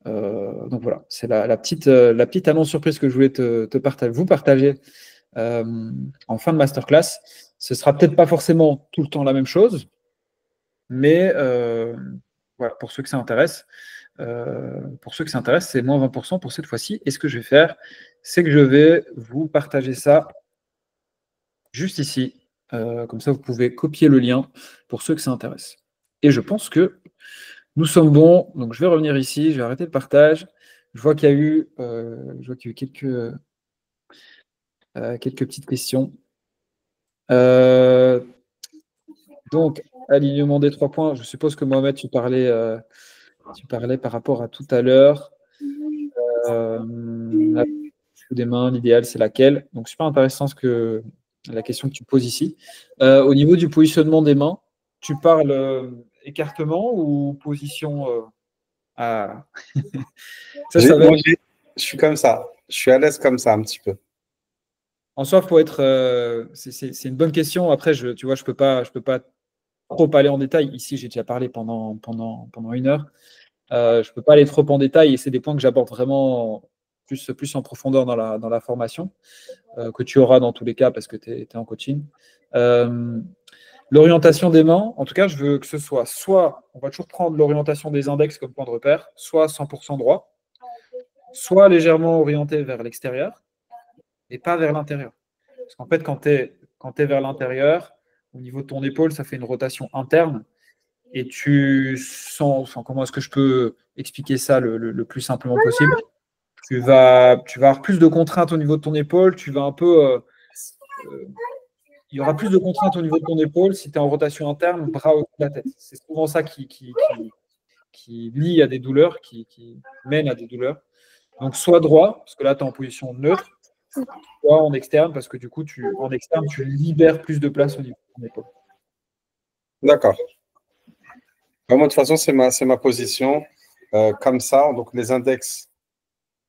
Donc voilà, c'est la petite annonce surprise que je voulais vous partager en fin de masterclass. Ce sera peut-être pas forcément tout le temps la même chose, mais voilà, pour ceux que ça intéresse, c'est moins 20% pour cette fois-ci. Et ce que je vais faire, c'est que je vais vous partager ça juste ici. Comme ça, vous pouvez copier le lien pour ceux que ça intéresse. Et je pense que nous sommes bons. Donc, je vais revenir ici. Je vais arrêter le partage. Je vois qu'il y a eu, quelques petites questions. Donc, alignement des 3 points. Je suppose que Mohamed, tu parlais par rapport à tout à l'heure. Des mains, l'idéal, c'est laquelle? Donc, super intéressant la question que tu poses ici. Au niveau du positionnement des mains, tu parles écartement ou position à... Moi, je suis comme ça. Je suis à l'aise comme ça, un petit peu. En soi, faut être. C'est une bonne question. Après, tu vois, je peux pas trop aller en détail. Ici, j'ai déjà parlé pendant 1 heure. Je peux pas aller trop en détail et c'est des points que j'aborde vraiment plus en profondeur dans la formation que tu auras dans tous les cas parce que tu es en coaching. L'orientation des mains, en tout cas, je veux que ce soit, on va toujours prendre l'orientation des index comme point de repère, soit 100% droit, soit légèrement orienté vers l'extérieur et pas vers l'intérieur. Parce qu'en fait, quand tu es vers l'intérieur, au niveau de ton épaule, ça fait une rotation interne et tu sens, comment est-ce que je peux expliquer ça le plus simplement possible? Tu vas avoir plus de contraintes au niveau de ton épaule, tu vas un peu... il y aura plus de contraintes au niveau de ton épaule si tu es en rotation interne, bras au-dessus de la tête. C'est souvent ça qui lie à des douleurs, qui mène à des douleurs. Donc, soit droit, parce que là, tu es en position neutre, soit en externe, parce que du coup, en externe, tu libères plus de place au niveau de ton épaule. D'accord. Moi, de toute façon, c'est ma position. Comme ça, donc les index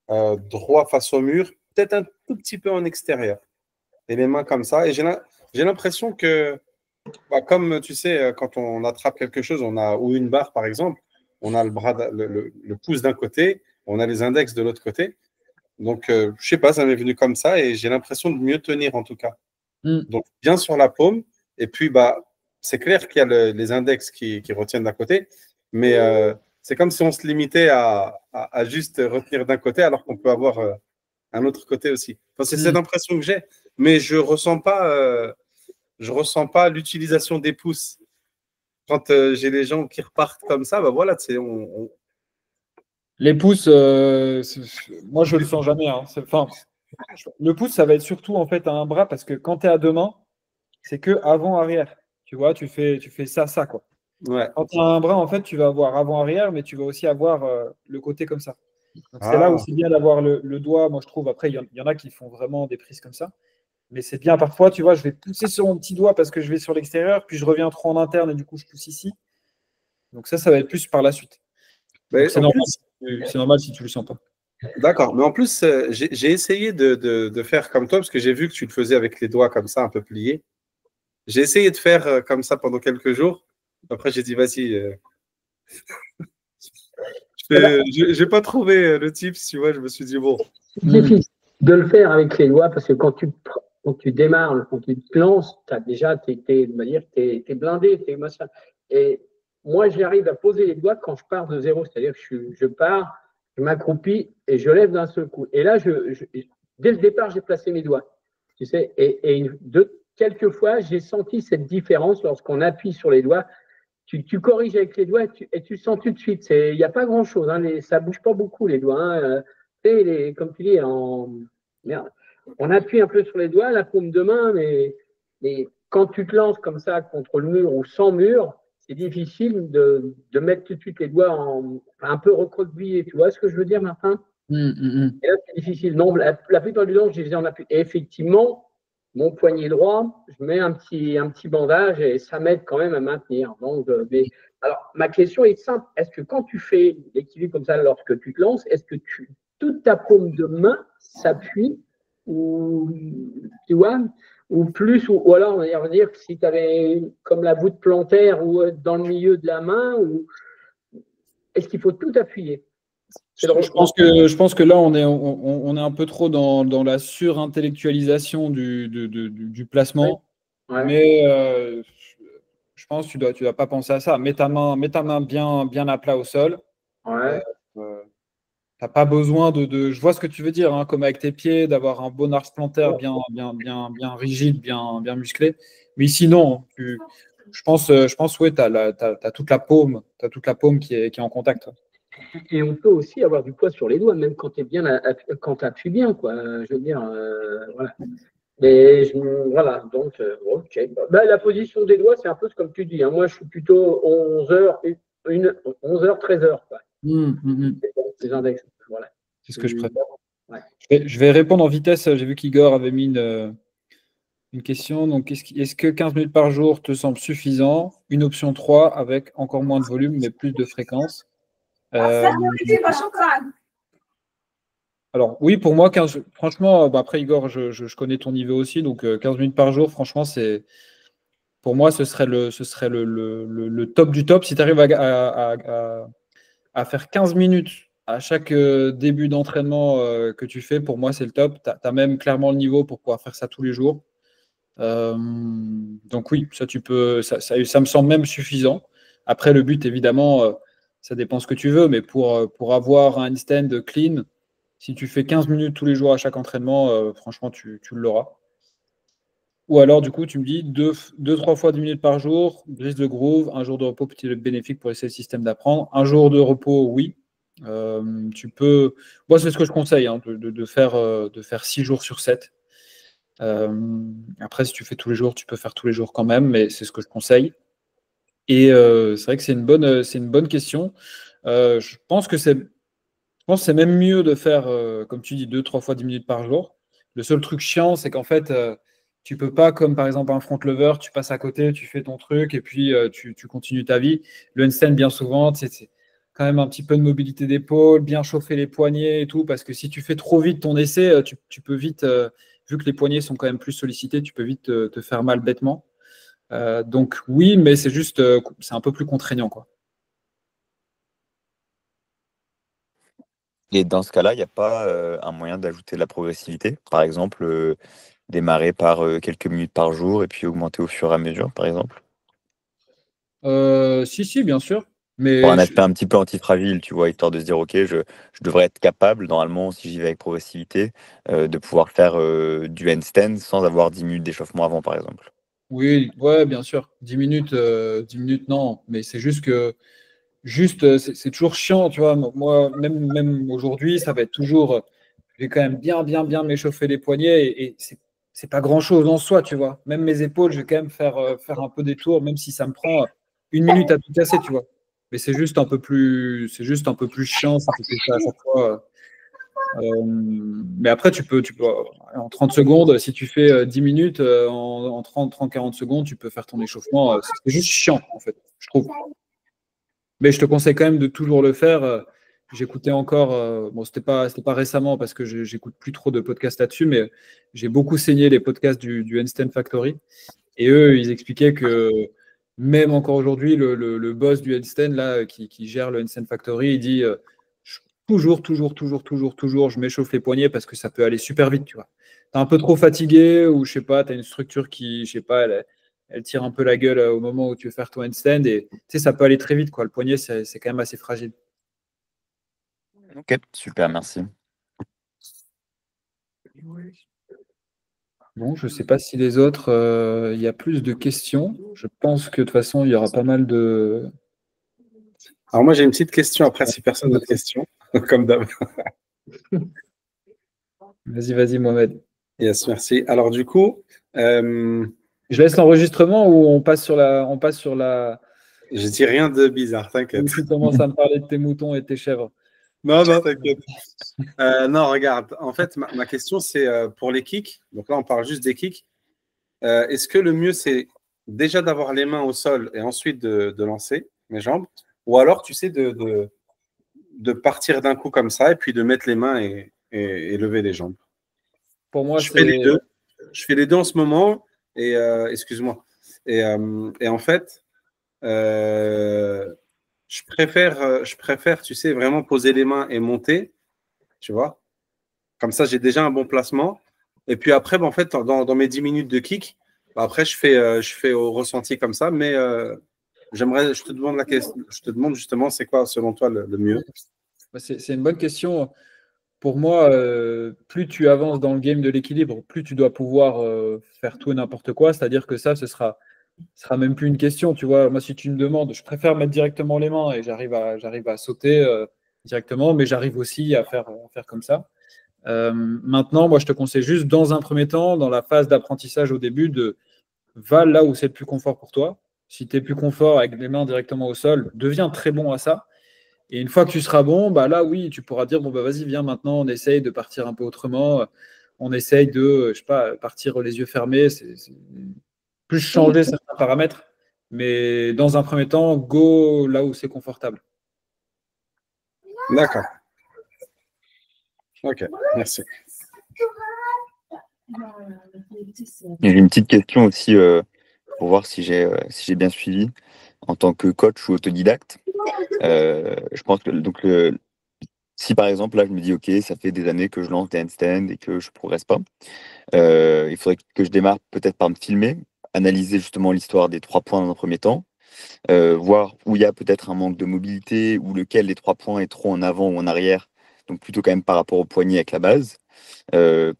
droit face au mur, peut-être un tout petit peu en extérieur. Et les mains comme ça. Et j'ai l'impression que, comme tu sais, quand on attrape quelque chose, ou une barre par exemple, on a le pouce d'un côté, on a les index de l'autre côté. Donc, je ne sais pas, ça m'est venu comme ça et j'ai l'impression de mieux tenir en tout cas. Donc, bien sur la paume. Et puis, c'est clair qu'il y a les index qui retiennent d'un côté, mais c'est comme si on se limitait à juste retenir d'un côté alors qu'on peut avoir un autre côté aussi. Enfin, c'est cette impression que j'ai, mais je ressens pas l'utilisation des pouces. Quand j'ai les gens qui repartent comme ça, voilà, Les pouces, moi je le sens jamais. Hein. Le pouce, ça va être surtout en fait à un bras parce que quand tu es à 2 mains, c'est que avant-arrière. Tu vois, tu fais ça, quoi. Ouais. Quand tu as un bras, en fait, tu vas avoir avant-arrière, mais tu vas aussi avoir le côté comme ça. Donc, c'est là où c'est bien d'avoir le doigt, moi je trouve. Après, il y en a qui font vraiment des prises comme ça. Mais c'est bien parfois, tu vois, je vais pousser sur mon petit doigt parce que je vais sur l'extérieur, puis je reviens trop en interne et du coup, je pousse ici. Donc ça va être plus par la suite. C'est normal si tu le sens pas. D'accord, mais en plus, j'ai essayé de faire comme toi, parce que j'ai vu que tu le faisais avec les doigts comme ça, un peu pliés. J'ai essayé de faire comme ça pendant quelques jours. Après, j'ai dit, vas-y. Je n'ai pas trouvé le tips, tu vois. Je me suis dit, bon. C'est difficile de le faire avec les doigts parce que quand tu démarres, quand tu te lances, tu es blindé, t'es machin. Et moi, j'arrive à poser les doigts quand je pars de zéro. C'est-à-dire que je pars, je m'accroupis et je lève d'un seul coup. Et là, dès le départ, j'ai placé mes doigts. Tu sais, quelques fois, j'ai senti cette différence lorsqu'on appuie sur les doigts. Tu corriges avec les doigts et tu sens tout de suite. Il n'y a pas grand-chose. Hein, ça ne bouge pas beaucoup, les doigts. Hein, comme tu dis, on appuie un peu sur les doigts, la paume de main, mais quand tu te lances comme ça contre le mur ou sans mur, c'est difficile de mettre tout de suite les doigts un peu recroquevillés. Tu vois ce que je veux dire, Martin? Et là, c'est difficile. Non, la plupart du temps, je les faisais en appui. Et effectivement, mon poignet droit, je mets un petit bandage et ça m'aide quand même à maintenir. Donc, alors, ma question est simple. Est-ce que quand tu fais l'équilibre comme ça, lorsque tu te lances, est-ce que toute ta paume de main s'appuie ou, tu vois, ou plus, ou alors, on va dire que si tu avais comme la voûte plantaire ou dans le milieu de la main, ou est-ce qu'il faut tout appuyer? Je pense que là, on est un peu trop dans la surintellectualisation du placement. Ouais. Mais je pense que tu dois pas penser à ça. Mets ta main bien à plat au sol. Ouais. T'as pas besoin je vois ce que tu veux dire, hein, comme avec tes pieds, d'avoir un bon arche plantaire bien rigide, bien musclé. Mais sinon, je pense ouais, t'as toute la paume, qui est en contact. Et on peut aussi avoir du poids sur les doigts, même quand tu appuies bien, quoi. Je veux dire, voilà. Mais voilà, donc, ok. Bah, la position des doigts, c'est un peu comme tu dis. Hein. Moi, je suis plutôt 11h, 11h, 13h. Quoi. Les index. Voilà. C'est ce que je préfère. Ouais. Je vais répondre en vitesse. J'ai vu qu'Igor avait mis une question. Donc, est-ce que 15 minutes par jour te semble suffisant? Une option 3 avec encore moins de volume, mais plus de fréquence. Alors, oui, pour moi, franchement, après Igor, je connais ton niveau aussi. Donc, 15 minutes par jour, franchement, pour moi, ce serait le top du top. Si tu arrives à faire 15 minutes à chaque début d'entraînement que tu fais, pour moi, c'est le top. Tu as même clairement le niveau pour pouvoir faire ça tous les jours. Donc oui, ça me semble même suffisant. Après, le but, évidemment, ça dépend ce que tu veux, mais pour avoir un handstand clean, si tu fais 15 minutes tous les jours à chaque entraînement, franchement, tu l'auras. Ou alors, du coup, tu me dis 2-3 fois 10 minutes par jour, brise de groove, un jour de repos peut-être bénéfique pour essayer le système d'apprendre. Un jour de repos, oui. Tu peux. Moi, c'est ce que je conseille, hein, de faire 6 jours sur 7. Après, si tu fais tous les jours, tu peux faire tous les jours quand même, mais c'est ce que je conseille. Et c'est vrai que c'est une bonne question. Je pense que c'est même mieux de faire, comme tu dis, 2-3 fois 10 minutes par jour. Le seul truc chiant, c'est qu'en fait, tu peux pas, comme par exemple un front lever, tu passes à côté, tu fais ton truc et puis tu continues ta vie. Le handstand, bien souvent, c'est quand même un petit peu de mobilité d'épaule, bien chauffer les poignets et tout, parce que si tu fais trop vite ton essai, tu peux vite, vu que les poignets sont quand même plus sollicités, tu peux vite te faire mal bêtement. Donc oui, mais c'est juste, c'est un peu plus contraignant, quoi. Et dans ce cas-là, il n'y a pas un moyen d'ajouter de la progressivité? Par exemple, démarrer par quelques minutes par jour et puis augmenter au fur et à mesure, par exemple? Si, bien sûr. Mais Pour un aspect un petit peu antifragile, tu vois, histoire de se dire, OK, je devrais être capable, normalement, si j'y vais avec progressivité, de pouvoir faire du handstand sans avoir 10 minutes d'échauffement avant, par exemple. Oui, ouais, bien sûr. 10 minutes, non. Mais c'est juste que c'est toujours chiant, tu vois. Moi, même aujourd'hui, ça va être toujours. Je vais quand même bien m'échauffer les poignets et c'est pas grand-chose en soi, tu vois. Même mes épaules, je vais quand même faire un peu des tours, même si ça me prend 1 minute à tout casser, tu vois. Mais c'est juste un peu plus chiant si tu fais ça à chaque fois. Mais après, tu peux, en 30 secondes, si tu fais 10 minutes, en 30-40 secondes, tu peux faire ton échauffement. C'est juste chiant, en fait, je trouve. Mais je te conseille quand même de toujours le faire. J'écoutais encore, bon, c'était pas récemment parce que j'écoute plus trop de podcasts là-dessus, mais j'ai beaucoup saigné les podcasts du Handstand Factory. Et eux, ils expliquaient que même encore aujourd'hui, le boss du Handstand, là, qui gère le Handstand Factory, il dit toujours, je m'échauffe les poignets parce que ça peut aller super vite, tu vois. Tu es un peu trop fatigué ou je sais pas, tu as une structure qui, je sais pas, elle tire un peu la gueule au moment où tu veux faire ton handstand et tu sais, ça peut aller très vite, quoi. Le poignet, c'est quand même assez fragile. Ok, super, merci. Bon, je ne sais pas si les autres, il y a plus de questions. Je pense que de toute façon, il y aura pas mal de. Alors moi, j'ai une petite question après, si personne n'a de questions, comme d'hab. Vas-y, Mohamed. Yes, merci. Alors du coup, je laisse l'enregistrement ou on passe sur la. Je dis rien de bizarre, t'inquiète. Tu commences à me parler de tes moutons et tes chèvres. Non, t'inquiète. Non, regarde. En fait, ma question, c'est pour les kicks. Donc là, on parle juste des kicks. Est-ce que le mieux, c'est déjà d'avoir les mains au sol et ensuite de lancer mes jambes? Ou alors, tu sais, de partir d'un coup comme ça et puis de mettre les mains et lever les jambes? Pour moi, je fais les deux. Je fais les deux en ce moment. Et excuse-moi. Et en fait, je préfère, tu sais, vraiment poser les mains et monter, tu vois. Comme ça, j'ai déjà un bon placement. Et puis après, en fait, dans mes 10 minutes de kick, après, je fais au ressenti comme ça. Mais je te demande justement, c'est quoi, selon toi, le mieux? C'est une bonne question. Pour moi, plus tu avances dans le game de l'équilibre, plus tu dois pouvoir faire tout et n'importe quoi. C'est-à-dire que ça, ce sera même plus une question. Tu vois, moi, si tu me demandes, je préfère mettre directement les mains et j'arrive à sauter directement, mais j'arrive aussi à faire comme ça. Maintenant, moi, je te conseille juste, dans un premier temps, dans la phase d'apprentissage au début, va là où c'est le plus confort pour toi. Si tu es plus confort avec les mains directement au sol, deviens très bon à ça. Et une fois que tu seras bon, bah là, oui, tu pourras dire, bon, bah vas-y, viens maintenant, on essaye de partir un peu autrement. On essaye de, je sais pas, partir les yeux fermés. C'est plus changer certains paramètres. Mais dans un premier temps, go là où c'est confortable. D'accord. Ok, merci. J'ai une petite question aussi pour voir si j'ai bien suivi en tant que coach ou autodidacte. Je pense que si par exemple là je me dis ok, ça fait des années que je lance des handstands et que je progresse pas, il faudrait que je démarre peut-être par me filmer, analyser justement l'histoire des 3 points dans un premier temps, voir où il y a peut-être un manque de mobilité ou lequel des 3 points est trop en avant ou en arrière, donc plutôt quand même par rapport au poignet avec la base.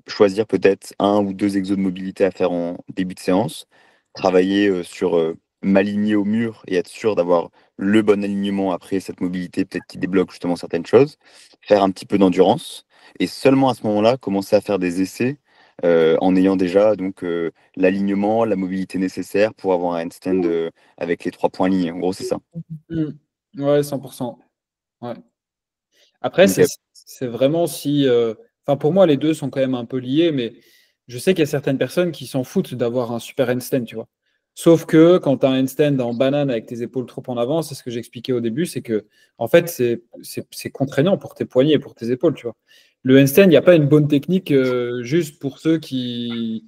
Choisir peut-être 1 ou 2 exos de mobilité à faire en début de séance, travailler sur m'aligner au mur et être sûr d'avoir le bon alignement après cette mobilité, peut-être qui débloque justement certaines choses, faire un petit peu d'endurance et seulement à ce moment-là commencer à faire des essais en ayant déjà donc l'alignement, la mobilité nécessaire pour avoir un handstand avec les 3 points alignés. En gros, c'est ça. Ouais, 100%. Ouais. Après, Ok. c'est vraiment si. Enfin, pour moi, les deux sont quand même un peu liés, mais je sais qu'il y a certaines personnes qui s'en foutent d'avoir un super handstand, tu vois. Sauf que quand tu as un handstand en banane avec tes épaules trop en avant, c'est ce que j'expliquais au début, c'est que, en fait, c'est contraignant pour tes poignets et pour tes épaules, tu vois. Le handstand, il n'y a pas une bonne technique juste pour ceux qui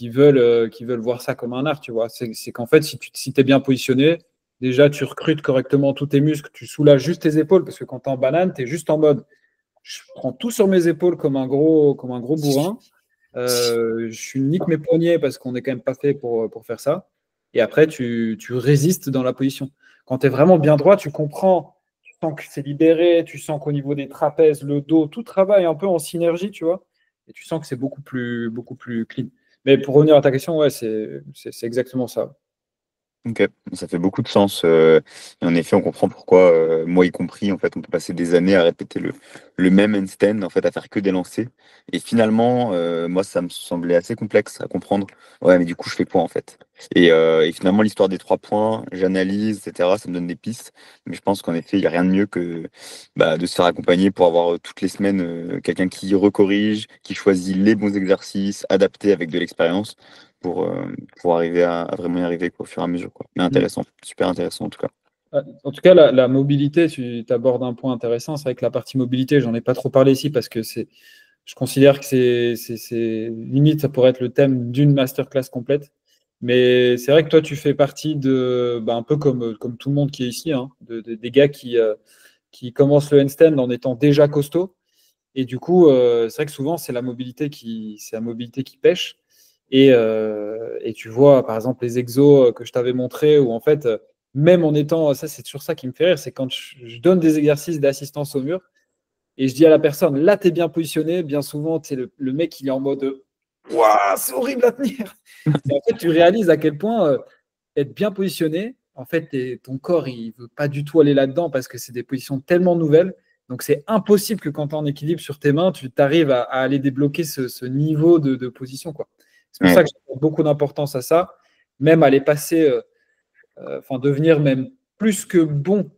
veulent voir ça comme un art, tu vois. C'est qu'en fait, si tu es bien positionné, déjà, tu recrutes correctement tous tes muscles, tu soulages juste tes épaules, parce que quand tu es en banane, tu es juste en mode je prends tout sur mes épaules comme un gros bourrin. Je nique mes poignets parce qu'on n'est quand même pas fait pour faire ça. Et après, tu résistes dans la position. Quand tu es vraiment bien droit, tu comprends, tu sens que c'est libéré, tu sens qu'au niveau des trapèzes, le dos, tout travaille un peu en synergie, tu vois. Et tu sens que c'est beaucoup plus clean. Mais pour revenir à ta question, ouais, c'est exactement ça. Ok, ça fait beaucoup de sens. Et en effet, on comprend pourquoi, moi y compris, en fait, on peut passer des années à répéter le même handstand, en fait, à faire que des lancers. Et finalement, moi, ça me semblait assez complexe à comprendre. Ouais, mais du coup, je fais quoi, en fait? Et finalement, l'histoire des 3 points, j'analyse, etc., ça me donne des pistes. Mais je pense qu'en effet, il n'y a rien de mieux que de se faire accompagner pour avoir toutes les semaines quelqu'un qui recorrige, qui choisit les bons exercices, adaptés avec de l'expérience pour arriver à vraiment y arriver quoi, au fur et à mesure. Quoi. Mais Mm. intéressant, super intéressant en tout cas. En tout cas, la mobilité, tu abordes un point intéressant. C'est vrai que la partie mobilité, j'en ai pas trop parlé ici parce que je considère que limite, ça pourrait être le thème d'une masterclass complète. Mais c'est vrai que toi, tu fais partie un peu comme tout le monde qui est ici, hein, des gars qui commencent le handstand en étant déjà costaud. Et du coup, c'est vrai que souvent, c'est la mobilité qui pêche. Et tu vois, par exemple, les exos que je t'avais montrés, où en fait, même en étant, ça c'est toujours ça qui me fait rire, c'est quand je donne des exercices d'assistance au mur, et je dis à la personne, là, tu es bien positionné, bien souvent, le mec, il est en mode, waouh, c'est horrible à tenir. Et en fait, tu réalises à quel point être bien positionné, en fait, ton corps, il ne veut pas du tout aller là-dedans parce que c'est des positions tellement nouvelles. Donc, c'est impossible que quand tu es en équilibre sur tes mains, tu arrives à aller débloquer ce niveau de position, quoi. C'est pour Ouais. ça que j'accorde beaucoup d'importance à ça, même aller passer, devenir même plus que bon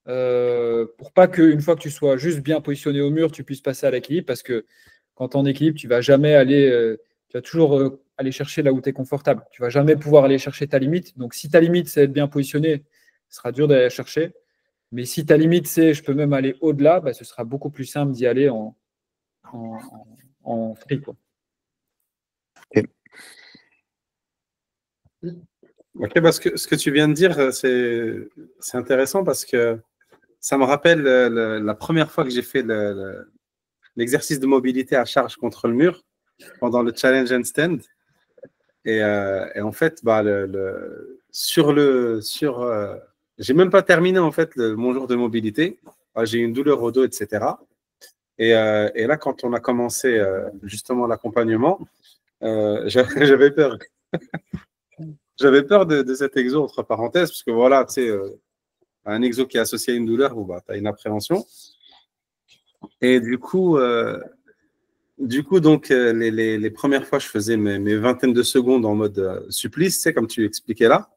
pour pas qu'une fois que tu sois juste bien positionné au mur, tu puisses passer à l'équilibre, parce que quand tu es en équilibre, tu vas jamais aller, tu vas toujours aller chercher là où tu es confortable. Tu vas jamais pouvoir aller chercher ta limite. Donc, si ta limite, c'est être bien positionné, ce sera dur d'aller la chercher. Mais si ta limite, c'est je peux même aller au-delà, bah, ce sera beaucoup plus simple d'y aller en free, quoi. Ok, parce que ce que tu viens de dire, c'est intéressant parce que ça me rappelle la première fois que j'ai fait l'exercice de mobilité à charge contre le mur pendant le challenge handstand. Et en fait, bah, j'ai même pas terminé en fait mon jour de mobilité. J'ai eu une douleur au dos, etc. Et là, quand on a commencé justement l'accompagnement, j'avais peur. J'avais peur de cet exo, entre parenthèses, parce que voilà, tu sais, un exo qui est associé à une douleur, bah, tu as une appréhension. Et du coup, donc, les premières fois, je faisais mes vingtaines de secondes en mode supplice, tu sais, comme tu expliquais là.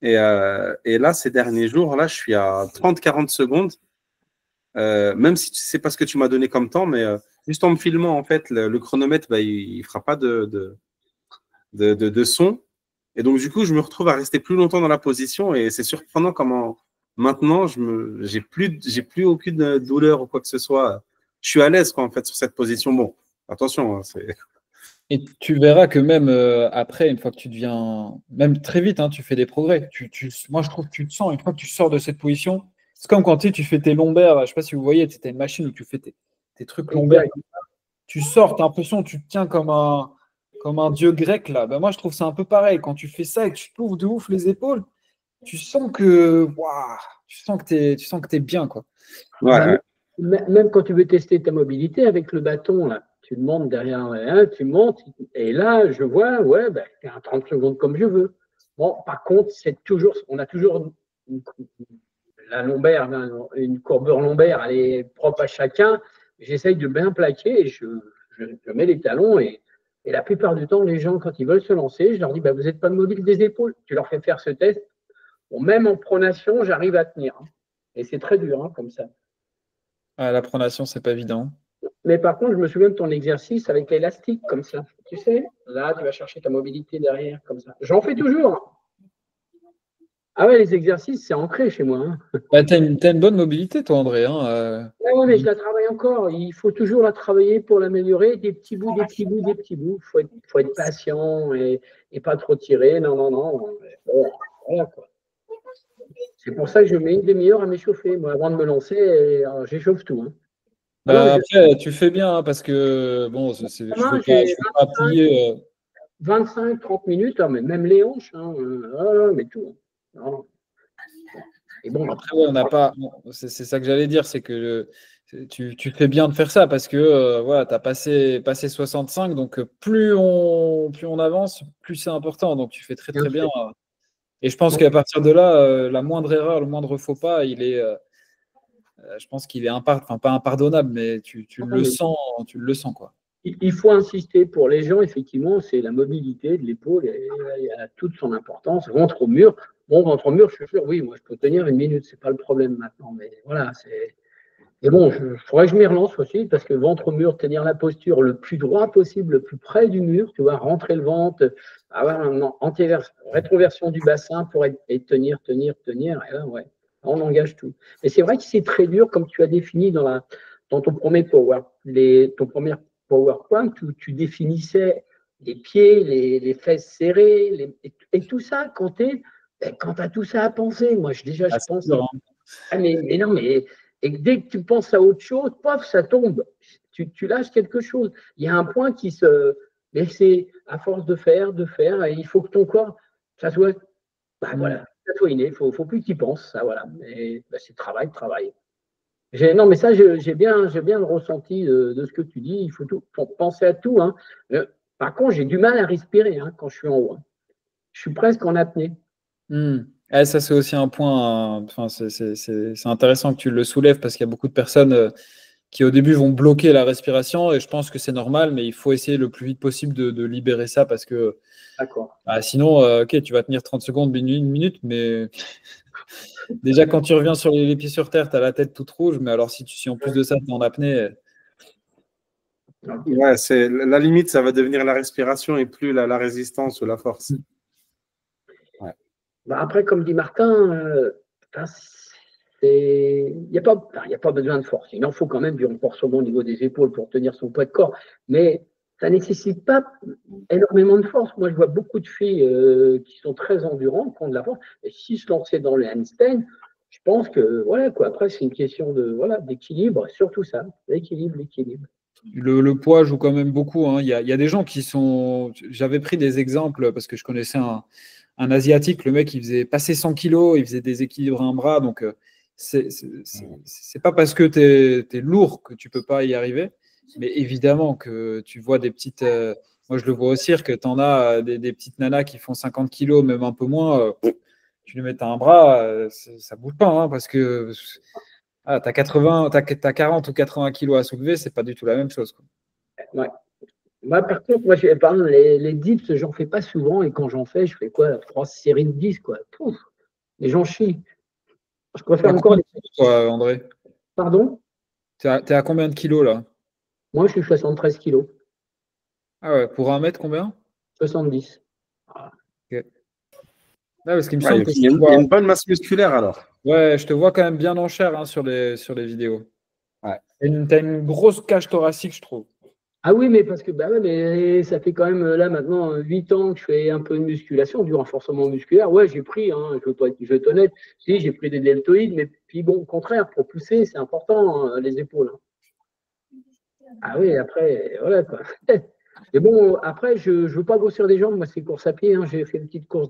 Et là, ces derniers jours, là, je suis à 30-40 secondes, même si c'est pas ce que tu m'as donné comme temps, mais juste en me filmant, en fait, le chronomètre, bah, il fera pas de son. Et donc, du coup, je me retrouve à rester plus longtemps dans la position et c'est surprenant comment maintenant, j'ai plus aucune douleur ou quoi que ce soit. Je suis à l'aise, quoi, en fait, sur cette position. Bon, attention, hein, Et tu verras que même après, une fois que tu deviens, même très vite, hein, tu fais des progrès. Moi, je trouve que tu te sens, une fois que tu sors de cette position, c'est comme quand tu fais tes lombaires. Je ne sais pas si vous voyez, tu as une machine où tu fais tes trucs lombaires. Tu sors, tu as l'impression que tu te tiens comme un dieu grec, là. Ben, moi, je trouve que c'est un peu pareil. Quand tu fais ça et que tu t'ouvres de ouf les épaules, tu sens que tu es bien, quoi. ouais. Même quand tu veux tester ta mobilité avec le bâton, là, tu le montes derrière, tu montes, et là, je vois, ouais, ben, c'est un 30 secondes comme je veux. Bon, par contre, on a toujours la lombaire, une courbure lombaire, elle est propre à chacun. J'essaye de bien plaquer et je mets les talons et la plupart du temps, les gens, quand ils veulent se lancer, je leur dis, bah, vous n'êtes pas mobile des épaules. Tu leur fais faire ce test. Bon, même en pronation, j'arrive à tenir. Hein. Et c'est très dur, hein, comme ça. Ah, la pronation, c'est pas évident. Mais par contre, je me souviens de ton exercice avec l'élastique, comme ça. Tu sais, là, tu vas chercher ta mobilité derrière, comme ça. J'en fais toujours. Ah ouais, les exercices, c'est ancré chez moi. Hein. Bah, tu as une bonne mobilité, toi, André. Hein, ouais, mais je la travaille encore. Il faut toujours la travailler pour l'améliorer. Des petits bouts, des petits bouts, des petits bouts. Faut être patient et pas trop tirer. Non. Bon, voilà, quoi. C'est pour ça que je mets une demi-heure à m'échauffer. Moi, avant de me lancer, j'échauffe tout. Hein. Bah, après, tu fais bien, hein, parce que bon, je ne veux pas appuyer. 25-30 minutes, hein, mais même les hanches, hein, mais tout. Non. Et bon, après, on n'a pas. C'est ça que j'allais dire, c'est que tu fais bien de faire ça parce que voilà, tu as passé 65, donc plus on avance, plus c'est important. Donc tu fais très très bien. Et je pense qu'à partir de là, la moindre erreur, le moindre faux pas, je pense qu'il est pas impardonnable, mais tu le sens, quoi. Il faut insister pour les gens, effectivement, c'est la mobilité de l'épaule, elle a toute son importance. Ventre au mur, bon, ventre au mur, je suis sûr, oui, moi je peux tenir une minute, c'est pas le problème maintenant, mais voilà, c'est. Et bon, il faudrait que je m'y relance aussi, parce que ventre au mur, tenir la posture le plus droit possible, le plus près du mur, tu vois, rentrer le ventre, avoir une rétroversion du bassin pour tenir, et là, ouais, on engage tout. Mais c'est vrai que c'est très dur, comme tu as défini dans ton premier PowerPoint, où tu définissais les pieds, les fesses serrées, et tout ça, quand tu as tout ça à penser, moi, je pense. Sûr, hein. Ah, mais non, mais et dès que tu penses à autre chose, paf, ça tombe. Tu lâches quelque chose. Il y a un point qui se. Mais c'est à force de faire, et il faut que ton corps, ça soit. Bah, voilà, ça soit inné. Il ne faut plus que tu y penses. Ça, voilà. Mais bah, c'est travail. Non, mais ça, j'ai bien le ressenti de ce que tu dis. Il faut penser à tout. Hein. Par contre, j'ai du mal à respirer quand je suis en haut. Hein. Je suis presque en apnée. Ça, c'est aussi un point. C'est intéressant que tu le soulèves parce qu'il y a beaucoup de personnes qui, au début, vont bloquer la respiration et je pense que c'est normal, mais il faut essayer le plus vite possible de libérer ça parce que D'accord. Sinon, ok, tu vas tenir 30 secondes, une minute, mais Déjà, quand tu reviens sur les pieds sur terre, tu as la tête toute rouge, mais alors si en plus de ça, tu es en apnée. Ouais, c'est la limite, ça va devenir la respiration et plus la résistance ou la force. Ouais. Bah après, comme dit Martin, il n'y a pas besoin de force. Il en faut quand même du renforcement au niveau des épaules pour tenir son poids de corps, mais ça ne nécessite pas énormément de force. Moi, je vois beaucoup de filles qui sont très endurantes, qui ont de la force, et si se lancer dans les handstands, je pense que voilà quoi. Après, c'est une question d'équilibre, surtout ça, l'équilibre. Le poids joue quand même beaucoup, hein. Il y a des gens qui sont. J'avais pris des exemples parce que je connaissais un Asiatique, le mec, il faisait passer 100 kilos, il faisait des équilibres à un bras. Donc, c'est pas parce que tu es lourd que tu peux pas y arriver. Mais évidemment que tu vois des petites. Moi, je le vois au cirque, tu en as des petites nanas qui font 50 kilos, même un peu moins. Tu lui mets un bras, ça bouge pas, hein, parce que. Ah, t'as 40 ou 80 kilos à soulever, c'est pas du tout la même chose, quoi. Ouais. Moi, par contre, les dips, j'en fais pas souvent, et quand j'en fais, je fais quoi? 3 séries de 10, quoi. Pouf, les gens chient. Je préfère encore les. Toi, André, Pardon? t'es à combien de kilos là? Moi, je suis 73 kilos. Ah ouais, pour 1 mètre, combien? 70. Ok. Ah, parce qu'il me Ouais, semble que il y a une bonne masse musculaire alors. Ouais, je te vois quand même bien en chair, hein, sur les vidéos. Ouais. T'as une grosse cage thoracique, je trouve. Ah oui, mais parce que mais ça fait quand même là maintenant 8 ans que je fais un peu de musculation, du renforcement musculaire. Ouais, j'ai pris, hein, je vais être honnête, si j'ai pris des deltoïdes, mais puis bon, au contraire, pour pousser, c'est important, hein, les épaules. Ah oui, après, voilà quoi. Mais bon, après, je ne veux pas grossir des jambes, moi c'est course à pied, hein, j'ai fait une petite course